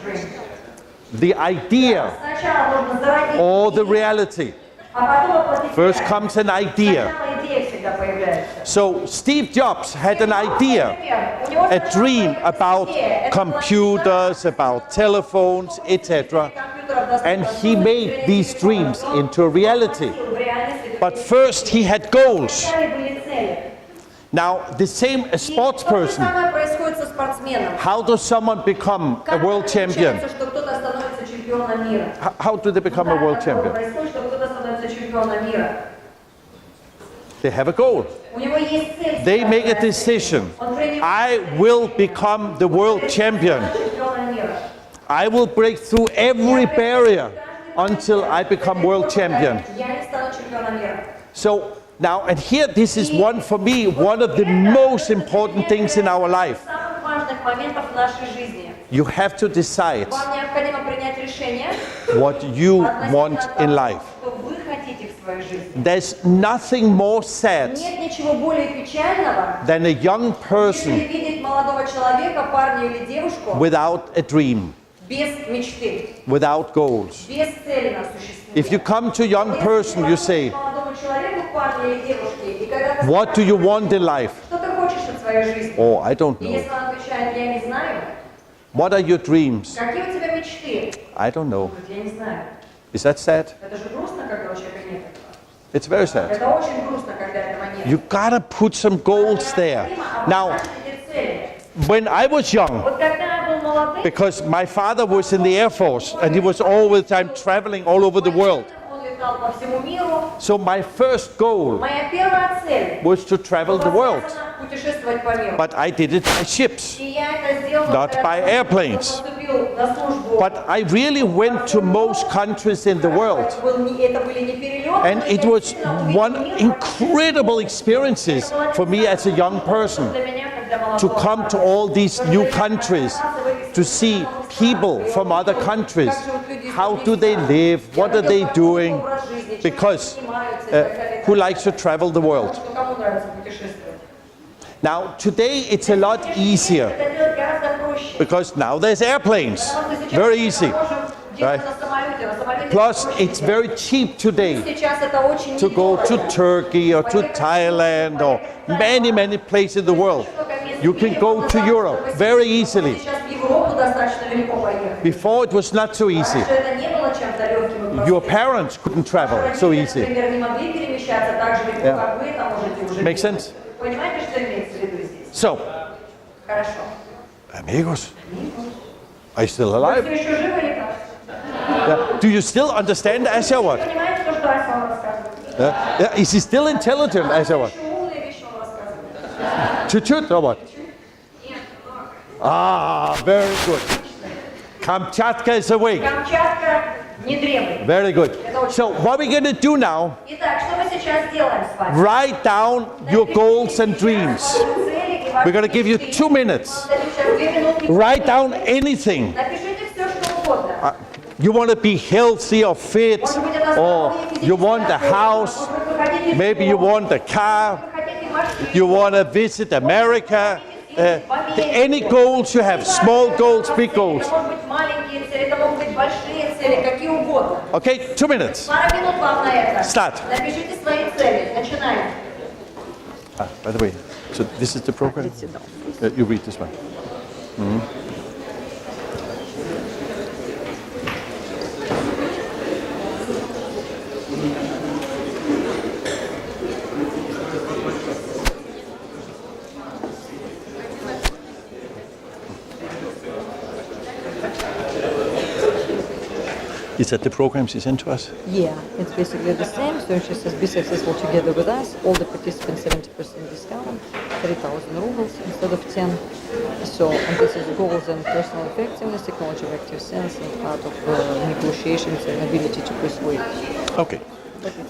Dream. The idea Сначала нужно зародить or the идею, reality? а потом воплотить в First реальность. comes an idea. Сначала идея всегда появляется. So Steve Jobs had an idea, Например, у него a сначала dream появилась about идея. Это была computers, about telephones, etc. And he made these dreams into a reality. But first he had goals. Now, the same a sports То же person. самое происходит со спортсменом. How does someone become a Как world champion? получается, что кто-то становится чемпионом мира? How do they become a world Как champion? происходит, что кто-то становится чемпионом мира? They have a goal. У него есть цель. They make a decision. Он принимает I will become the world champion. чемпионом мира. I will break through every barrier until I become world champion. Я не стану чемпионом мира. So now, and here, this is one for me, one of the most important things in our life. Самых важных моментов в нашей жизни. You have to decide Вам необходимо принять решение what you want относительно in того, life. что вы хотите в своей жизни. There's nothing more sad Нет ничего более печального, than a young нежели person видеть молодого человека, парня или девушку, without a dream, без мечты, without goals. без цели на существование. If you come to a young person, you say, Молодому человеку, парню или девушке, и когда ты what do you want in life? что ты хочешь от своей жизни? Oh, I don't И know. если он отвечает, я не знаю, What are your dreams? какие у тебя мечты? I don't know. Он говорит, я не знаю. Is that sad? Это же грустно, когда у человека нет этого. It's very sad. Это очень грустно, когда этого нет. You gotta put some goals there. Now, Необходимо эти цели. when I was young, Вот когда я был молодым, because my father was in the Air Force and he was all the time traveling all over the world. он So my first goal was to travel the world. But I did it by ships, not by airplanes. But I really went to most countries in the world. And it was one incredible experiences for me as a young person to come to all these new countries, to see people from other countries. How do they live? What are they doing? Because who likes to travel the world? Now, today it's a lot easier because now there's airplanes. Very easy. Right? Plus, it's very cheap today to go to Turkey or to Thailand or many, many places in the world. You can go to Europe very easily. Before, it was not so easy. Your parents couldn't travel so easy. Yeah. Make sense? So, amigos, are you still alive? Yeah. Do you still understand Asha what? Yeah. Is he still intelligent, Asha what? Chut-chut or what? Ah, very good. Kamchatka is awake. Very good. So what we're going to do now, write down your goals and dreams. We're going to give you 2 minutes. Write down anything. You want to be healthy or fit, or you want a house, maybe you want a car, you want to visit America. Any goals you have, small goals, big goals. Okay, 2 minutes. Start. By the way, so this is the program? You read this one. Mm-hmm. Is that the programs you sent to us? Yeah, it's basically the same. So she says, be successful together with us. All the participants 70% discount, 3,000 rubles instead of 10. So, and this is goals and personal effectiveness, technology of active sense, and part of negotiations and ability to persuade. Okay.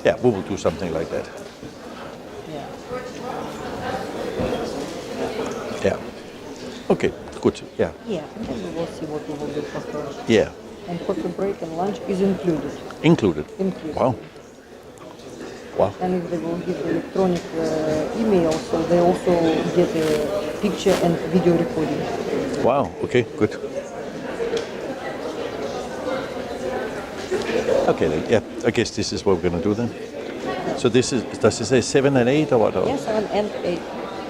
Yeah, we will do something like that. Yeah. Yeah. Okay, good. Yeah. Yeah, and then we will see what we will do for her. Yeah. And coffee break and lunch is included. Included? Included. Wow. Wow. And if they will give electronic email, so they also get a picture and video recording. Wow, okay, good. Okay then, yeah, I guess this is what we're going to do then. So this is, does it say 7 and 8 or what? Or? Yes, 7 and 8.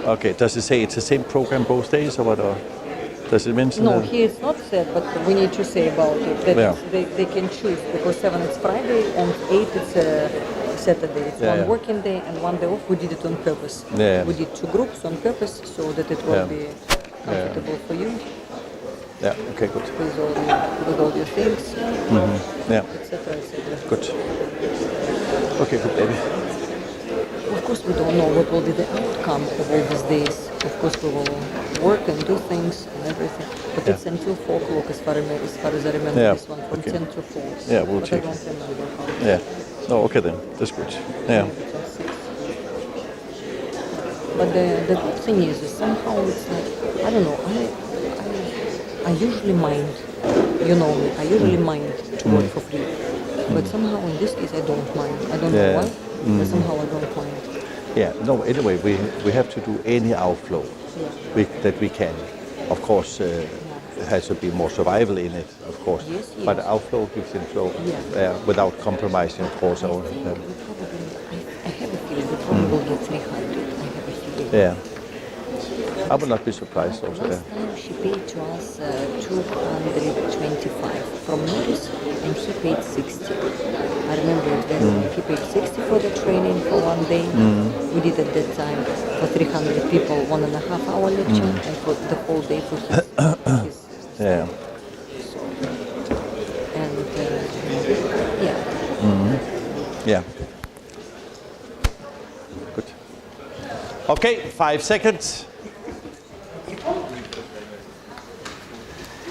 Okay, does it say it's the same program both days or what? Or does it mention No, that? here it's not said, but we need to say about it. That they can choose, because 7 is Friday and 8 is Saturday. It's one working day and one day off. We did it on purpose. Yeah. We did 2 groups on purpose so that it will be comfortable for you. Yeah, okay, good. With all your things, Yeah. etc., etc. Good. Okay, good, baby. Of course, we don't know what will be the outcome of all these days. Of course, we will work and do things and everything. But it's until 4 o'clock as far as I remember this one, from 10 to 4. Yeah, we'll but check. I don't remember how. Yeah. No, okay then. That's good. Yeah. But the good thing is somehow it's like, I don't know, I usually mind, you know me, I usually mind to work for free. But somehow in this case I don't mind. I don't know why, but somehow I don't mind. Yeah, no, anyway, we have to do any outflow that we can. Of course, it has to be more survival in it, of course. Yes. But outflow gives inflow without compromising, of course. I have a feeling we probably will get 300. I have a feeling. Yeah. I would not be surprised also. Last time she paid to us 225 from notice, and he paid 60. I remember then he paid 60 for the training for one day. We did at that time for 300 people 1.5 hour lecture, and for the whole day for his Yeah. and Yeah. Good. Okay, 5 seconds.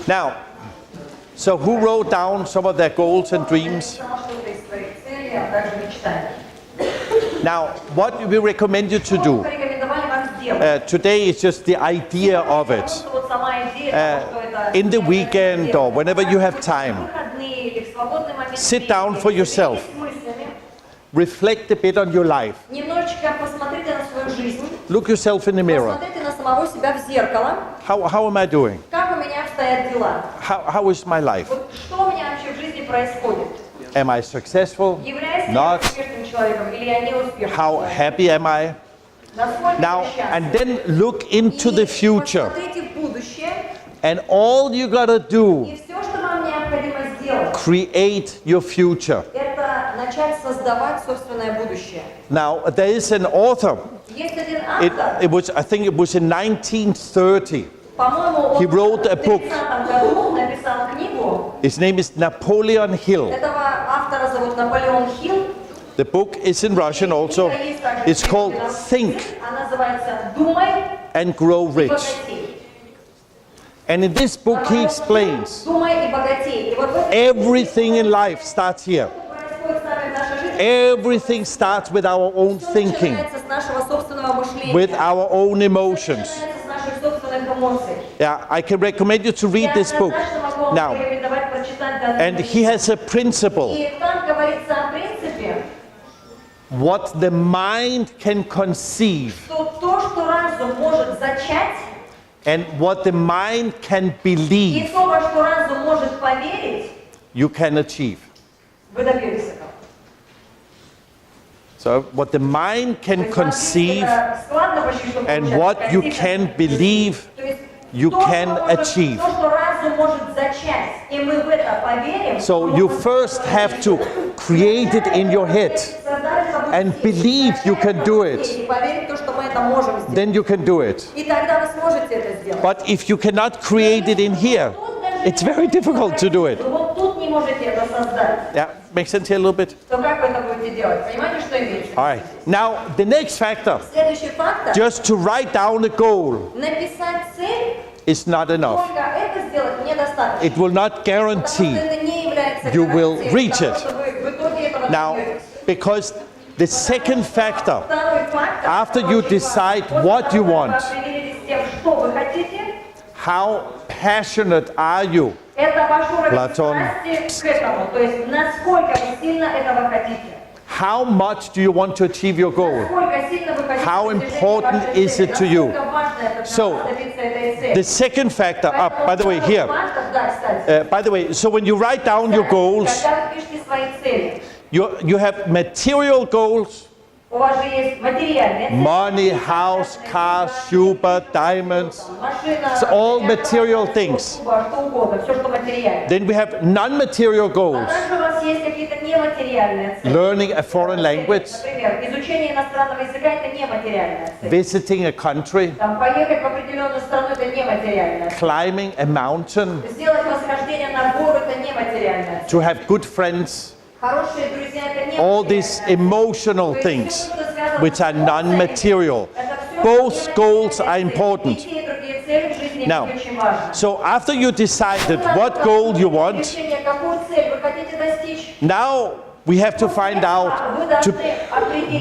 Now, so who wrote down some of their goals and dreams? Now, what we recommend you to do today is just the idea of it. In the weekend or whenever you have time, sit down for yourself. Reflect a bit on your life. Look yourself in the mirror. How am I doing? How is my life? Am I successful? Not? How happy am I? Now, and then look into the future. And all you gotta do, create your future. Now, there is an author. I think it was in 1930. He wrote a book. His name is Napoleon Hill. The book is in Russian also. It's called Think and Grow Rich. And in this book he explains everything in life starts here. Everything starts with our own thinking, with our own emotions. Yeah, I can recommend you to read this book now. And he has a principle. What the mind can conceive and what the mind can believe, you can achieve. So what the mind can conceive and what you can believe, you can achieve. So you first have to create it in your head and believe you can do it. Then you can do it. But if you cannot create it in here, it's very difficult to do it. Yeah, makes sense here a little bit? All right. Now, the next factor, just to write down a goal, is not enough. It will not guarantee you will reach it. Now, because the second factor, after you decide what you want, how passionate are you? Platon. How much do you want to achieve your goal? How important is it to you? So, the second factor, by the way, here. By the way, so when you write down your goals, you have material goals. Money, house, car, super, diamonds. It's all material things. Then we have non-material goals. Learning a foreign language. Visiting a country. Climbing a mountain. To have good friends. All these emotional things which are non-material. Both goals are important. Now, so after you decided what goal you want, now we have to find out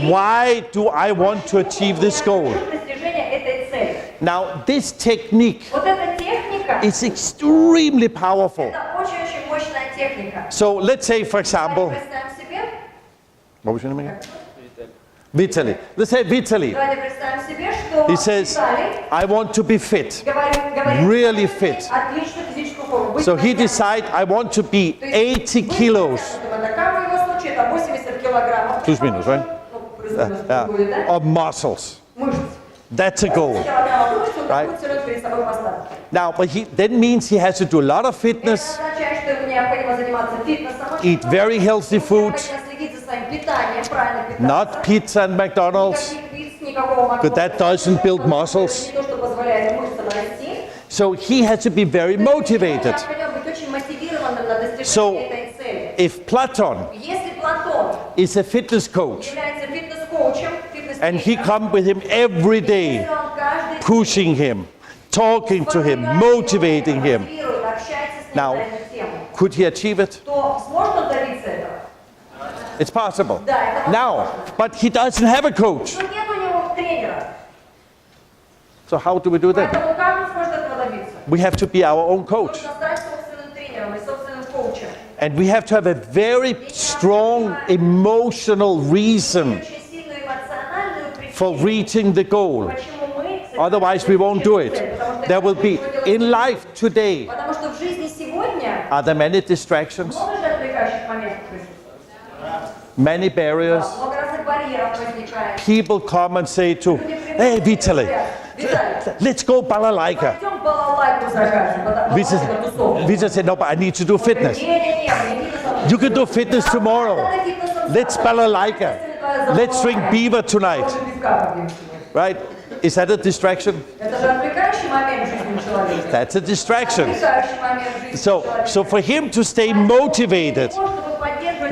why do I want to achieve this goal. Now, this technique is extremely powerful. So let's say, for example, what was your name again? Vitaly. Let's say Vitaly. He says, I want to be fit, really fit. So he decides, I want to be 80 kilos. Plus minus, right? Of muscles. That's a goal, right? Now, but that means he has to do a lot of fitness, eat very healthy food, not pizza and McDonald's, because that doesn't build muscles. So he has to be very motivated. So if Platon is a fitness coach. является фитнес-коучем, And he фитнес-тренером. come with him every day, Если он каждый день pushing him, talking to him, motivating him. мотивирует, общается с ним Now, на эту тему, could he achieve it? то сможет он добиться этого? It's possible. Да, это Now, возможно. but he doesn't have a coach. Но нет у него тренера. So how do we do that? Поэтому как он сможет этого добиться? We have to be our own coach. Нужно стать собственным тренером и собственным коучем. And we have to have a very strong emotional reason Очень сильную эмоциональную for причину, reaching the goal. почему мы... Otherwise, we won't do it. There will be, in life today, Потому что в жизни сегодня are there many distractions, много же отвлекающих моментов присутствует. many barriers? Много разных барьеров возникает. People come and say to, hey, Vitaly, Виталий, let's go balalaika. пойдем балалайку закажем. Балалайка тусовку. Vita said, no, but I need to do fitness. Не-не-не, мне фитнесом. You can do fitness tomorrow. Надо фитнесом Let's заниматься. balalaika. Let's drink beaver tonight. Пивка попьем сегодня. Right? Is that a distraction? Это же отвлекающий момент в жизни человека. That's a distraction. Отвлекающий момент в жизни человека. So for him to stay motivated, Чтобы поддерживать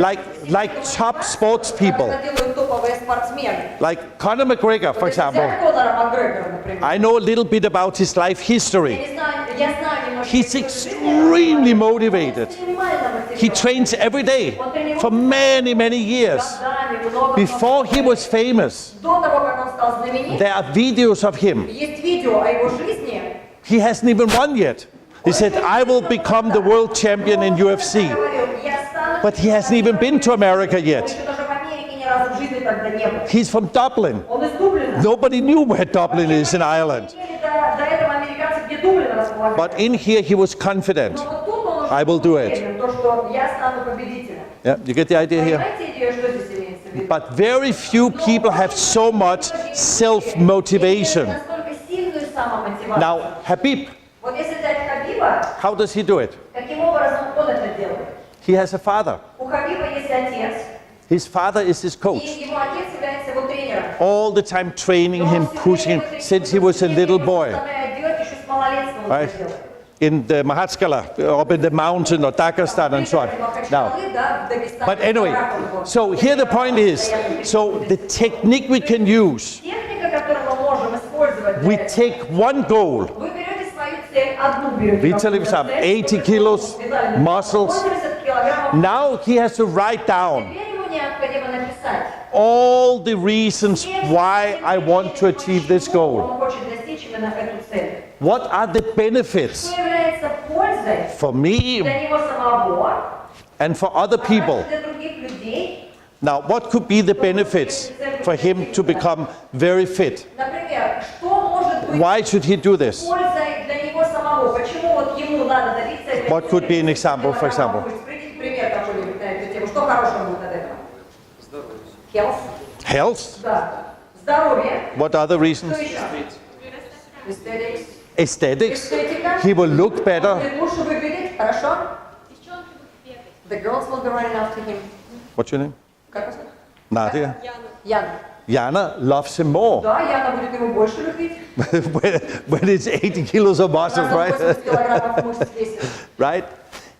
like top sports people, это делают топовые спортсмены. like Conor McGregor, for example. Взять Конора Макгрегора, например. I know a little bit about his life history. Я знаю немножко. He's extremely motivated. He trains every day for many, many years. Before he was famous, До того, как он стал знаменит, there are videos of him. есть видео о его жизни. He hasn't even won yet. He said, I will become the world champion in UFC. Говорил, я стану... But he hasn't even been to America Он yet. еще даже в Америке ни разу в жизни тогда не был. He's from Dublin. Он из Дублина. Nobody knew where Dublin is in Ireland. До этого американцы, где Дублин располагается. But in here he was confident. Но вот тут он уже I will do it. уверен, то, что я стану победителем. Yeah, you get the idea here? Понимаете идею, что здесь имеется в виду? But very few people have so much self-motivation. Настолько сильную самомотивацию. Now, Habib, Вот если взять Хабиба, how does he do it? каким образом он это делает? He has a father. У Хабиба есть отец, His father is his и coach. его отец является его тренером. All the time training him, pushing him since he was a little boy. Еще с малолетства он Right? это делает. In the Mahatskala, up in the mountain or Dagestan and so on. Now, but anyway, so here the point is, so the technique we can use, Техника, которую мы можем использовать, we take one goal. вы берете свою цель, одну берете. Vitaly какую-то some цель, 80 kilos, Виталий, muscles. 80 килограммов. Now he has to write down Теперь ему необходимо написать, all the reasons why I want to achieve this goal. он хочет достичь именно эту цель. What are the benefits Что является пользой for me для него самого, and for other а people? также для других людей? Now, what could be the benefits for him to become very fit? Например, что может быть Why should he do this? пользой для него самого? Почему вот ему надо добиться этой What could be an example, for example? Приведите пример какой-нибудь на эту тему. Что хорошего будет от этого? Health. Health? Да. Здоровье. What other Что reasons? еще? Aesthetics. Aesthetics? Эстетика. He will look better. Будет лучше выглядеть. Хорошо? The girls will be running after him. What's your name? Как вас зовут? Nadia. Яна. Jana loves him more Да, Яна будет его больше любить. when it's 80 kilos of muscle, Она right? 80 килограммов мышц весит. Right?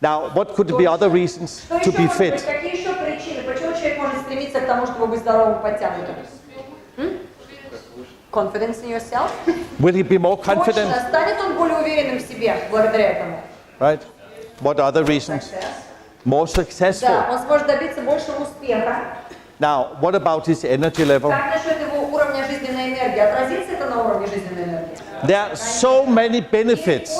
Now, what could be other reasons Что to еще be может быть? fit? Какие еще причины? Почему человек может стремиться к тому, чтобы быть здоровым и подтянутым? Confidence in yourself. Will he be more confident? Точно. Станет он более уверенным в себе благодаря этому? Right? What other reasons? More Да, successful. он сможет добиться большего успеха. Now, what about his energy level? Как насчет его уровня жизненной энергии? Отразится это на уровне жизненной энергии? There are so many benefits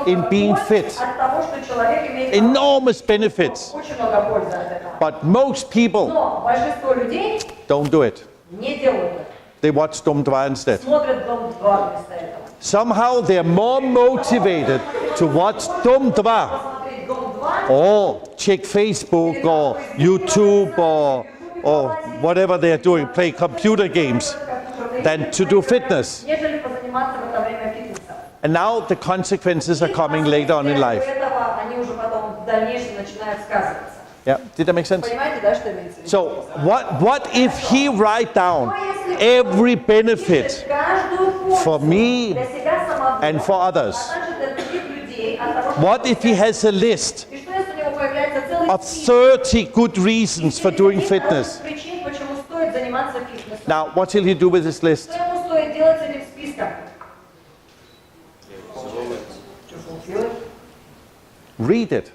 in being fit. От того, что человек имеет Enormous benefits. очень много пользы от этого. But most people Но большинство людей don't do it. не делают это. They watch Dum 2 instead. Смотрят Дом 2 вместо этого. Somehow they're more motivated to watch Dum 2 Смотреть Дом 2 or check Facebook or YouTube or whatever they're doing, play computer games, than to do fitness. нежели позаниматься в это время фитнесом. And now the consequences are coming later on in life. Этого они уже потом в дальнейшем начинают сказываться. Yeah, did that make sense? Понимаете, да, что имеется в виду? So what if he write down every benefit Каждую пользу for me для себя самого, and for others? а также для других людей от того, что What if he has a list и что если у него появляется целый of 30 good reasons for doing fitness. причин, почему стоит заниматься фитнесом. Now, what shall he do with this list? Что ему стоит делать с этим списком? Read it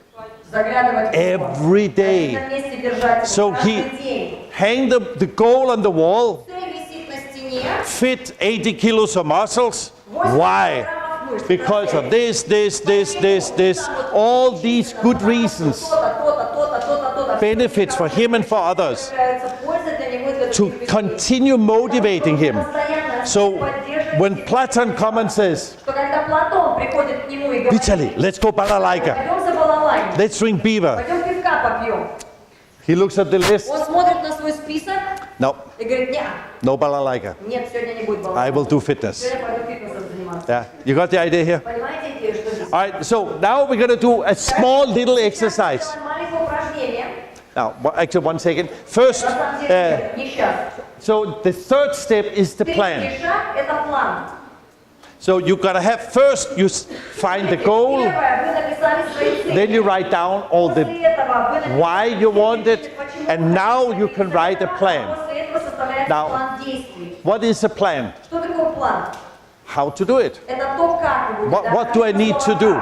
Заглядывать every на day. месте держать So каждый he день. hang the goal on the wall, Цель висит на стене. fit 80 kilos of muscles. 80 Why? килограммов мышц. Because of this, all these good reasons, То-то. benefits for him and for others, Является пользой для него и для to других людей. continue motivating him. Постоянно So поддерживать when его. Platon comes and says, Что когда Платон приходит к нему и говорит, Vitaly, let's go balalaika, пойдем за балалайку, let's drink beaver, пойдем пивка попьем. he looks at the list. Он смотрит на свой список No, и говорит, нет, no balalaika. нет, сегодня не будет I балалайки. will do fitness. Сегодня пойду фитнесом заниматься. Yeah, you got the idea here? Понимаете идею, что здесь? All right, so now we're going to do a small little exercise. Сделаем маленькое упражнение. Now, actually, 1 second. First, На самом деле, не сейчас. so the third step is the plan. Третий шаг – это план. So you got to have first, you find the goal, Первое, вы написали свои цели. then you write down all the После этого вы написали why you want it, почему and now you can write a plan. После этого составляется Now- план действий. What is a plan? Что такое план? How to do it? Это то, как вы будете. What do I need to do?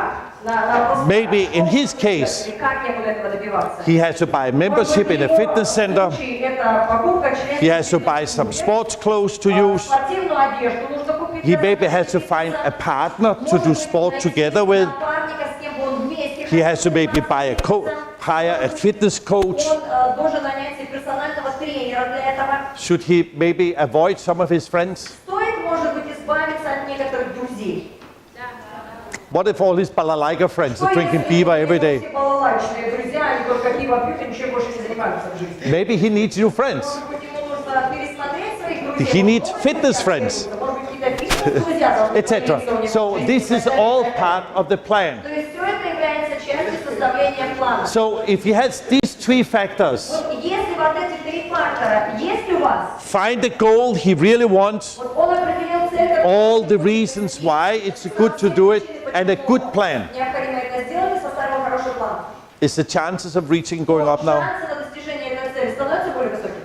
Maybe in his case, Или как я буду этого добиваться? he has to buy a membership in a fitness center, Это покупка he has to buy some sports clothes to use, спортивную одежду нужно купить. he maybe has to find a partner to do sport together with, Напарника, с кем бы он вместе he has to maybe buy a hire a fitness coach. Он должен нанять себе персонального тренера для этого. Should he maybe avoid some of his friends? Стоит, может быть, избавиться от некоторых друзей. What if all his balalaika friends are drinking beaver every day? Все балалайчные друзья, они только пиво пьют и ничем больше не занимаются в жизни. Maybe he needs new friends. Может быть, ему нужно пересмотреть своих друзей. He needs fitness friends, Может быть, какие-то фитнес-друзья должны etc. появиться у него. So this is all part of the plan. То есть все это является частью составления плана. So if he has these three factors, Вот если вот эти три фактора есть у вас, find the goal he really wants, вот он определил цель, all the reasons why it's good to do it, and a good plan, необходимо это сделать и составил хороший план. is the chances of reaching going up now? Шансы на достижение этой цели становятся более высокими.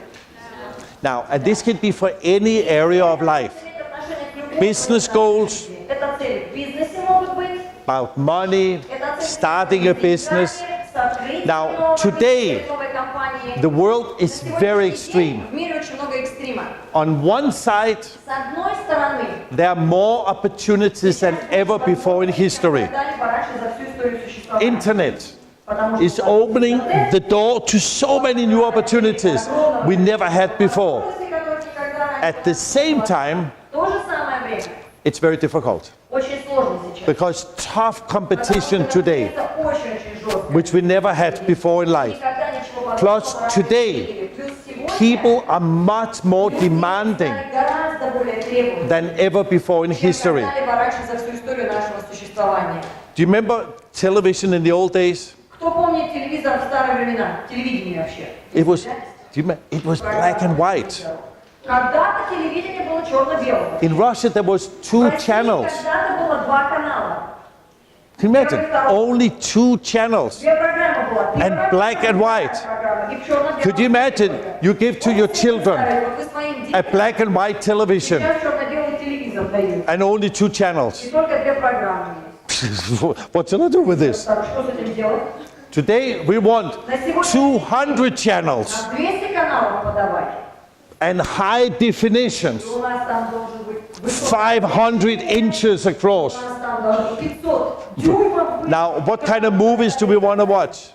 Now, and this can be for any area of life. Это отношение к любому Business goals, это цели в бизнесе могут быть, about money, это цели starting a business. с открытием Now, нового today, бизнеса, новой компании. The world is На very сегодняшний день extreme. В мире очень много экстрима. On one side, С одной стороны, there are more opportunities than ever before in history. когда-либо раньше за всю историю существования. Internet Потому is что opening the door to so many new opportunities we never had before. возможности, которые никогда раньше At the same time, в то же самое время it's very difficult очень сложно сейчас. because tough competition today, Это очень-очень жестко. which we never had before in life. Никогда ничего Plus, подобного today, не видели. Плюс сегодня People are much more demanding стали гораздо более требовательными, than ever before in чем history. когда-либо раньше за всю историю нашего существования. Do you remember television in the old days? Кто помнит телевизор в старые времена? Телевидение вообще. It was, it was black and white. Когда-то телевидение было черно-белым. In Russia, there was two channels. Когда-то было два канала. Can you imagine? Only two channels. Две программы было. And black and white. Could you imagine you give to your children a black and white television черно-белый телевизор дают. and only two channels? И только две программы есть. What shall I do with this? Так, что с этим делать? Today we want 200 channels 200 каналов подавать. and high definitions, У нас там должен быть 500 inches across. у нас там должен быть 500 дюймов. Now, what kind of movies do we want to watch?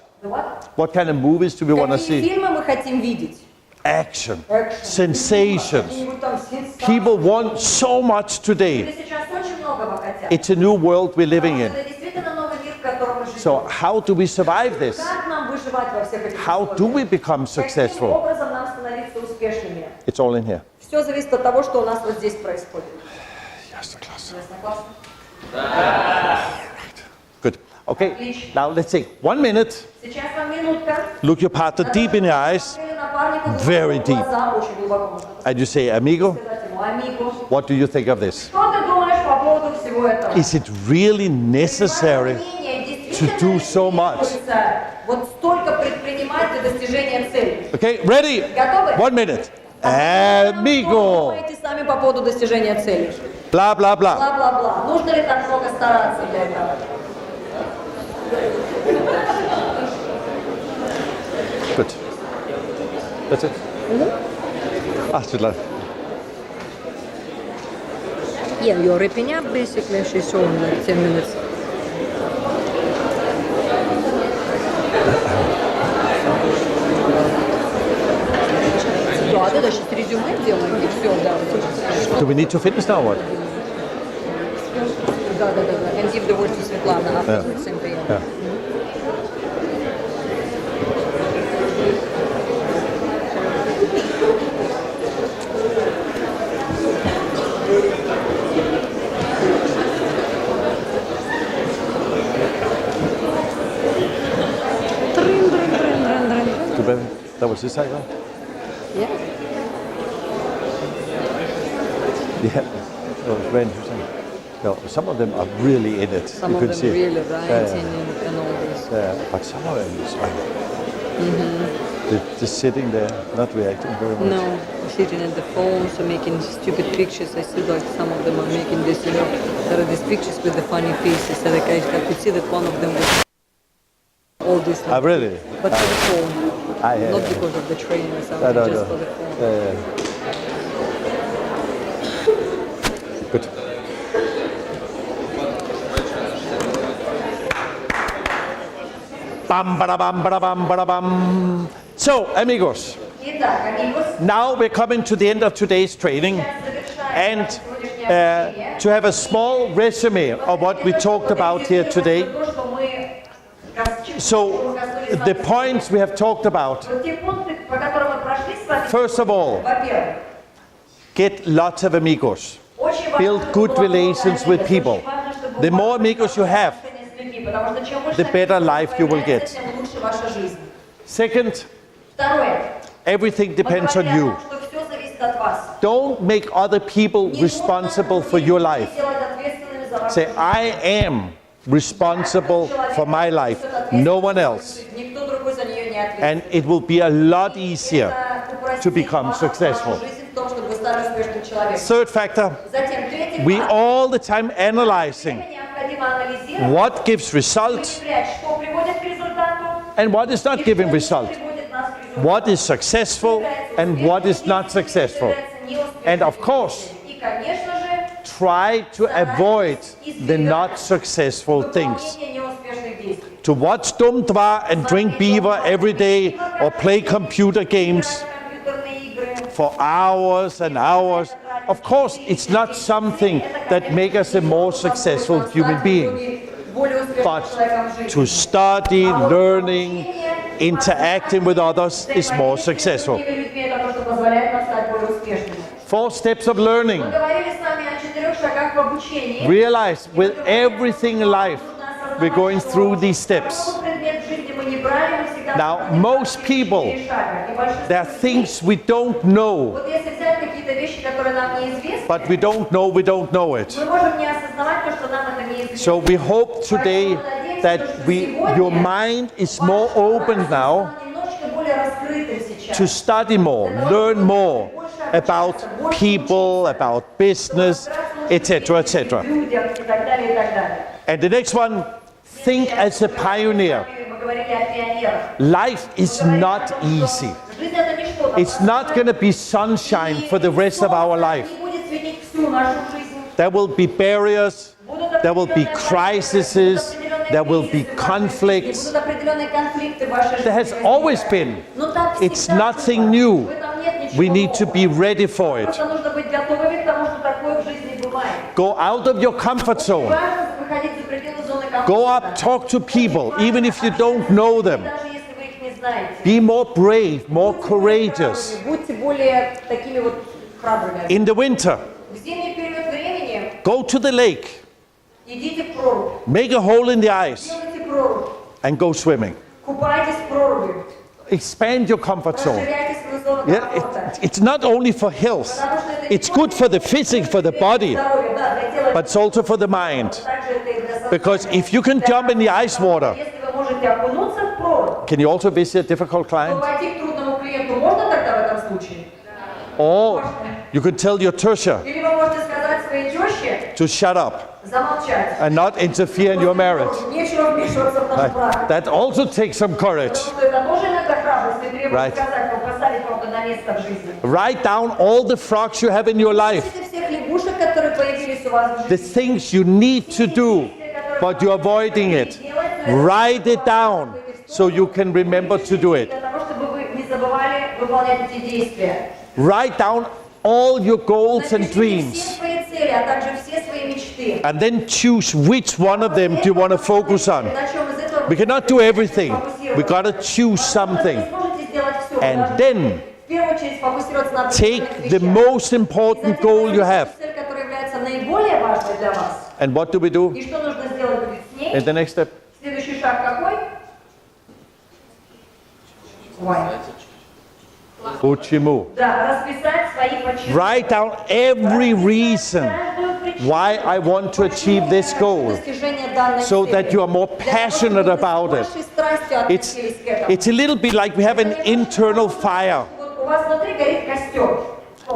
What kind of movies do we want to Какие see? фильмы мы хотим видеть? Action, Экшен. sensations. Какие-нибудь там сенсации. People want so much today. Люди сейчас очень многого хотят. It's a new world we're living in. Это действительно новый мир, в котором мы живем. So how do we survive this? Как нам выживать во всех этих How do условиях? we become Каким successful? образом нам становиться успешными? It's all in here. Все зависит от того, что у нас вот здесь происходит. Yes, the class. Ясно, классно? Good. Okay, now let's take 1 minute. Сейчас вам минутка. Look your partner deep in the eyes Смотрели напарнику Very в deep. глаза, очень глубоко можно and you say, Amigo, сказать ему, «Амиго, what do you think of this? что ты думаешь по поводу всего этого?» Is it really necessary Ваше мнение to действительно do so much? требуется вот столько предпринимать достижения цели. Okay, ready? Готовы? 1 minute. Amigo. Думайте сами по поводу достижения цели. Blah, blah, blah. Бла-бла-бла. Нужно ли так много стараться для этого? Good. That's it. Sweetheart. Yeah, you're wrapping up basically. She's showing like 10 minutes. Да, да, сейчас резюме делаем и все, да. Do we need to finish now or what? Да. And give the word to Svetlana afterwards, same thing. Yeah. Too bad. That was this side, right? Yeah. Yeah. That was very interesting. No, some of them are really in it. Some you of could them see. really writing and all this. But some of them is like just sitting there, not reacting very much. No, sitting at the phones or making stupid pictures. I see like some of them are making this, there are these pictures with the funny faces. And like I could see that one of them was all this. Like, Really? but for the phone. Yeah, Not yeah. because of the training or something, No. just for the phone. Good. Bam, bada, bam, bada, bam, bada, bam. So, amigos, Итак, amigos, now we're coming to the end of today's training, and to have a small resume of what we talked about here today. So, the points we have talked about, first of all, get lots of amigos. Build good relations with people. The more amigos you have, the better life you will get. Second, everything depends on you. Don't make other people responsible for your life. Say, I am responsible for my life, no one else. And it will be a lot easier to become successful. Third factor, we all the time analyzing what gives result and what is not giving result. What is successful and what is not successful. And of course, try to avoid the not successful things. To watch Dum Dva and drink beaver every day or play computer games for hours and hours, of course, it's not something that makes us a more successful human being. But to study, learning, interacting with others is more successful. 4 steps of learning. Realize with everything in life, we're going through these steps. Now, most people, there are things we don't know, but we don't know it. So we hope today that your mind is more open now to study more, learn more about people, about business, etc., etc. And the next one, think as a pioneer. Life is not easy. It's not going to be sunshine for the rest of our life. There will be barriers, there will be crises, there will be conflicts. There has always been. It's nothing new. We need to be ready for it. Go out of your comfort zone. Go up, talk to people, even if you don't know them. Be more brave, more courageous. In the winter, go to the lake, make a hole in the ice, and go swimming. Expand your comfort zone. Yeah, it's not only for health. It's good for the physics, for the body, but it's also for the mind. Because if you can jump in the ice water, Can you also visit a difficult то client? пойти к трудному клиенту можно тогда в этом случае? Or you can tell your Tusha Или вы можете сказать своей теще to shut up замолчать. and not interfere in your marriage. Нечего вмешиваться в наш брак. That also takes some courage. Потому что это тоже иногда храбрость, и требует Right. сказать, поставить кого-то на место в жизни. Write down all the frogs you have in your life, Списывайте всех лягушек, которые появились у вас в the жизни. things you need to do, but you're avoiding it. Write it down so you can remember to do it. Для того, чтобы вы не забывали выполнять эти действия. Write down all your goals and Напишите все dreams, свои цели, а также все свои мечты. and then choose which one of them do you want to focus on. На чем из этого We вы cannot do everything. We got to choose something. не сможете сделать все. And then В первую очередь сфокусироваться на take определенных the вещах. most important goal you have. Цель, которая является наиболее важной для вас. And what do we do И что нужно сделать будет с ней? in the next step? Следующий шаг какой? Почему? Да, расписать свои почему. Write down every reason why I want to achieve this goal, so that you are more passionate about it. It's a little bit like we have an internal fire. У вас внутри горит костер.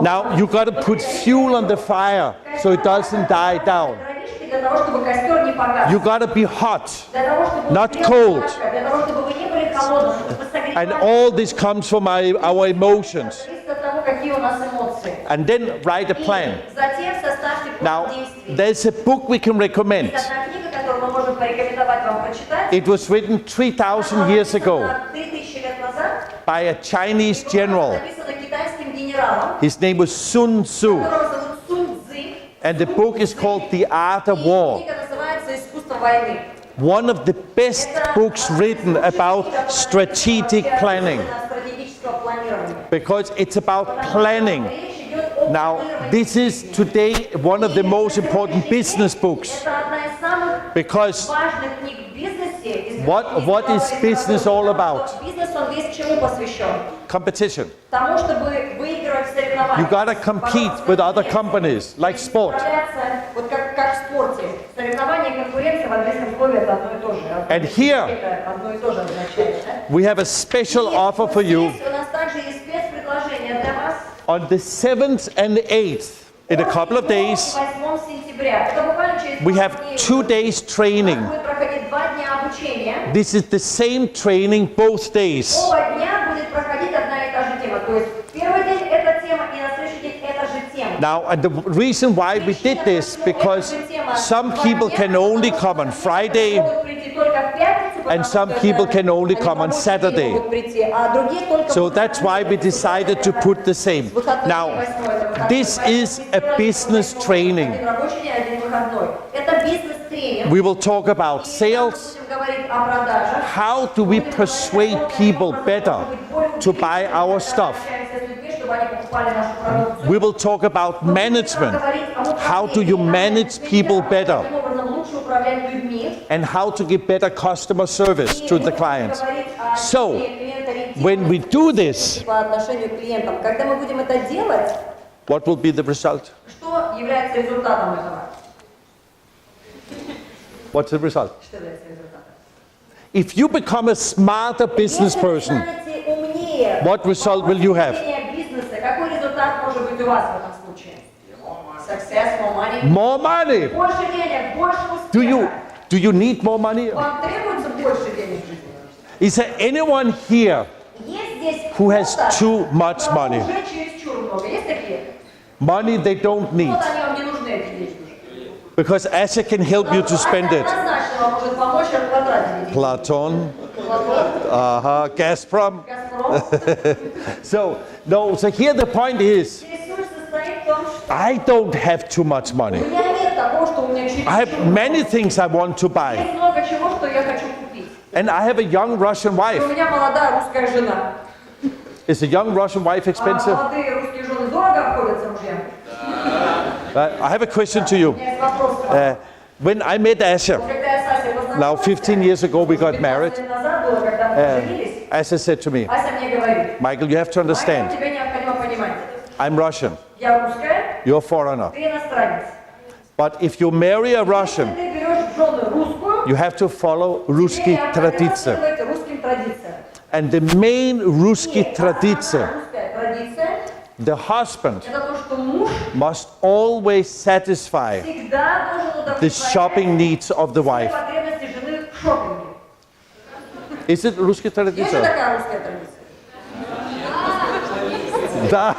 Now you got to put fuel on the fire so it doesn't die down. Дровишки для того, чтобы костер не погас. You got to be hot, Для того, чтобы not успел cold. жарко, для того, чтобы вы не были холодными, чтобы согревать. And all this comes from our emotions. Зависит от того, какие у нас эмоции. And then write a plan. Затем составьте Now, план действий. there's a book we can recommend. Есть одна книга, которую мы можем порекомендовать вам прочитать. It was written 3,000 years ago 3000 лет назад. by a Chinese general. Написано китайским генералом, His name was Sun Tzu. которого зовут Сунь Цзы. And the book is called The Art of И War. книга называется «Искусство войны». One of the best books written about strategic planning, Стратегического планирования. because it's about planning. Речь идет о Now, планировании. this is today one of the most important business books, Это одна из самых because важных книг в бизнесе. what is business all about? Бизнес, он весь чему посвящен? Competition. Тому, чтобы выигрывать в соревнованиях. You gotta compete with other companies, like sport. Справляться, вот как в спорте. Соревнования и конкуренция в английском слове это одно и то же. And here- Это одно и то же означает. Да? We have a special offer for you. Здесь у нас также есть спецпредложение для вас. On the 7th and 8th, in a couple of days, 8 сентября. Это буквально через we пару have дней. 2 days У training. нас будет проходить 2 дня обучения. This is the same training both days. Оба дня будет проходить одна и та же тема. То есть первый день эта тема, и на следующий день эта же тема. Now, and the reason why we did this, because some people can only come on Friday, Могут прийти только в пятницу, потому and some что people это can only они come on рабочие Saturday. могут прийти, а другие только So в that's why we decided to put the same. Now, this is a business training. Один рабочий день, один выходной. Это бизнес-тренинг. We will talk about sales. Будем говорить о продажах. How do we persuade people better to buy our stuff? Общаемся с людьми, чтобы они покупали нашу продукцию. We will talk about management. How do you manage people better? Каким образом лучше управлять людьми. And how to give better customer service to the clients. So, when we do this, по отношению к клиентам, когда мы будем это делать, what will be the result? что является результатом этого? What's the result? Что является результатом? If you become a smarter business Если вы person, станете умнее, what result will you have? бизнеса, какой результат может быть у вас в этом случае? Success, more money. More money. Больше денег, больше успеха. Do you need more money? Вам требуется больше денег в жизни? Is there anyone here Есть здесь who has кто-то, too much кому money? уже чересчур много. Есть такие? Money they don't need, Вот они вам не нужны, эти деньги. because Asher can help you to spend it. Однозначно вам может помочь потратить эти деньги. Platon, Платон, Gazprom. Газпром. So here the point is, Ресурс состоит в том, что I don't have too much у money. меня нет того, что у меня чересчур. I have many things I want to buy. Есть много чего, что я хочу купить. And I have a young Russian У wife. меня молодая русская жена. Is a young Russian wife А expensive? молодые русские жены дорого обходятся мужьям? I have a question to you. У меня есть вопрос к вам. When I met Asher, Когда я с Асей now познакомился, 15 years ago we got 15 married, лет назад было, когда мы поженились, Asher said to me, Ася мне говорит: Michael, you have to Майкл, understand, тебе необходимо понимать, I'm Russian, я русская, you're a foreigner. ты иностранец. But if you marry a Если Russian, ты берешь в жену русскую, you have to follow тебе русские необходимо традиции. следовать русским традициям. And the main русский традиция, русская традиция the husband это то, что муж must always satisfy всегда должен the shopping needs of the wife. потребности жены в шопинге. Is it русская Есть же традиция? такая русская традиция? Да.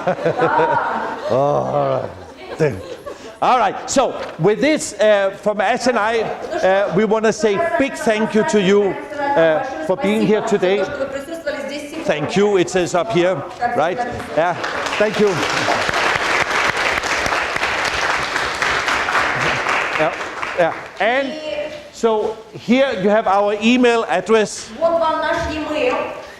All right, so with this, from Ash and I, we want to say big thank you to you for being here today. Что вы присутствовали здесь сегодня. Thank you, it says up here, right? Yeah, thank you. Yeah. And so here you have our email address. Вот вам наш e-mail.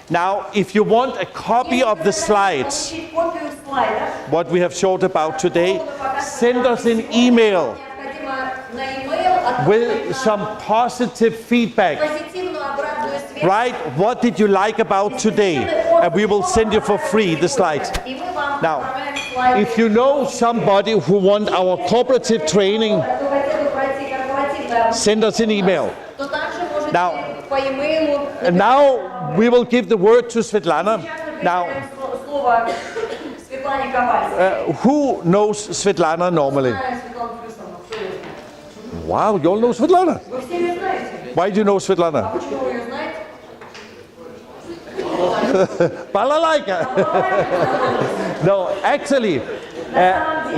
Now, if you want a copy of the slides, Получить копию слайдов, what we have showed about today, send us an email необходимо на e-mail with some positive feedback. позитивную обратную связь. Right? What did you like about today? And we will send you for free the slides. И мы вам Now, отправляем слайды. if you know somebody who wants our cooperative training, Кто хотел бы пройти корпоративное send us an email. то также можете Now- по e-mail. And now we will give the word to Svetlana. Now, Слово Светлане Ковальской. who knows Svetlana normally? Знаю Светлану Плюсовну, кто её знает? Wow, you all know Svetlana. Вы все ее знаете. Why do you know Svetlana? Почему вы ее знаете? Balalaika. No, actually,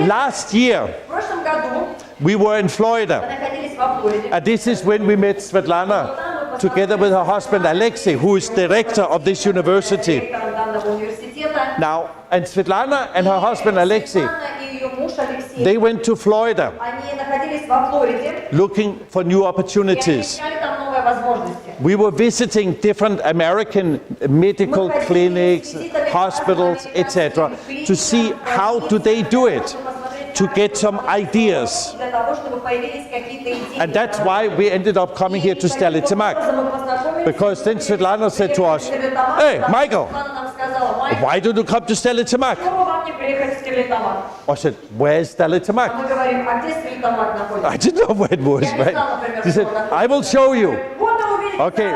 last year В прошлом году we were in Florida. мы находились во Флориде. And this is when we met Svetlana together with her husband Alexei, who is director of this university. Директором данного университета. Now, and Svetlana and her husband Alexei, Светлана и ее муж Алексей, they went to Florida они находились во Флориде. looking for new И они opportunities. искали там новые возможности. We were visiting different American medical clinics, hospitals, etc., to see how do they do it, to get some ideas. Для того, чтобы появились какие-то идеи. And that's why we ended up coming here to Stella Timak. Because then Svetlana said to us, "Hey, Michael, why don't you come to Stella Timak?" Почему вам не приехать в Стерлитамак? I said, "Where's Stella Timak?" Мы говорим, а где Стерлитамак находится? I didn't know where it was, right? She said, "I will show you." Вот вы увидите. Okay,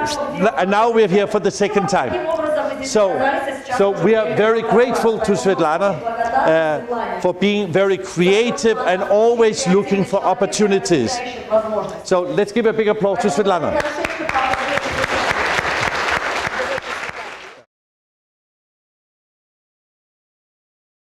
and now we're here for the second time. Таким образом, вы здесь So, оказались, сейчас so we are уже very grateful to Svetlana благодарны Светлане for being very creative and always looking for opportunities. за возможность. So let's give a big applause to Svetlana. Хорошо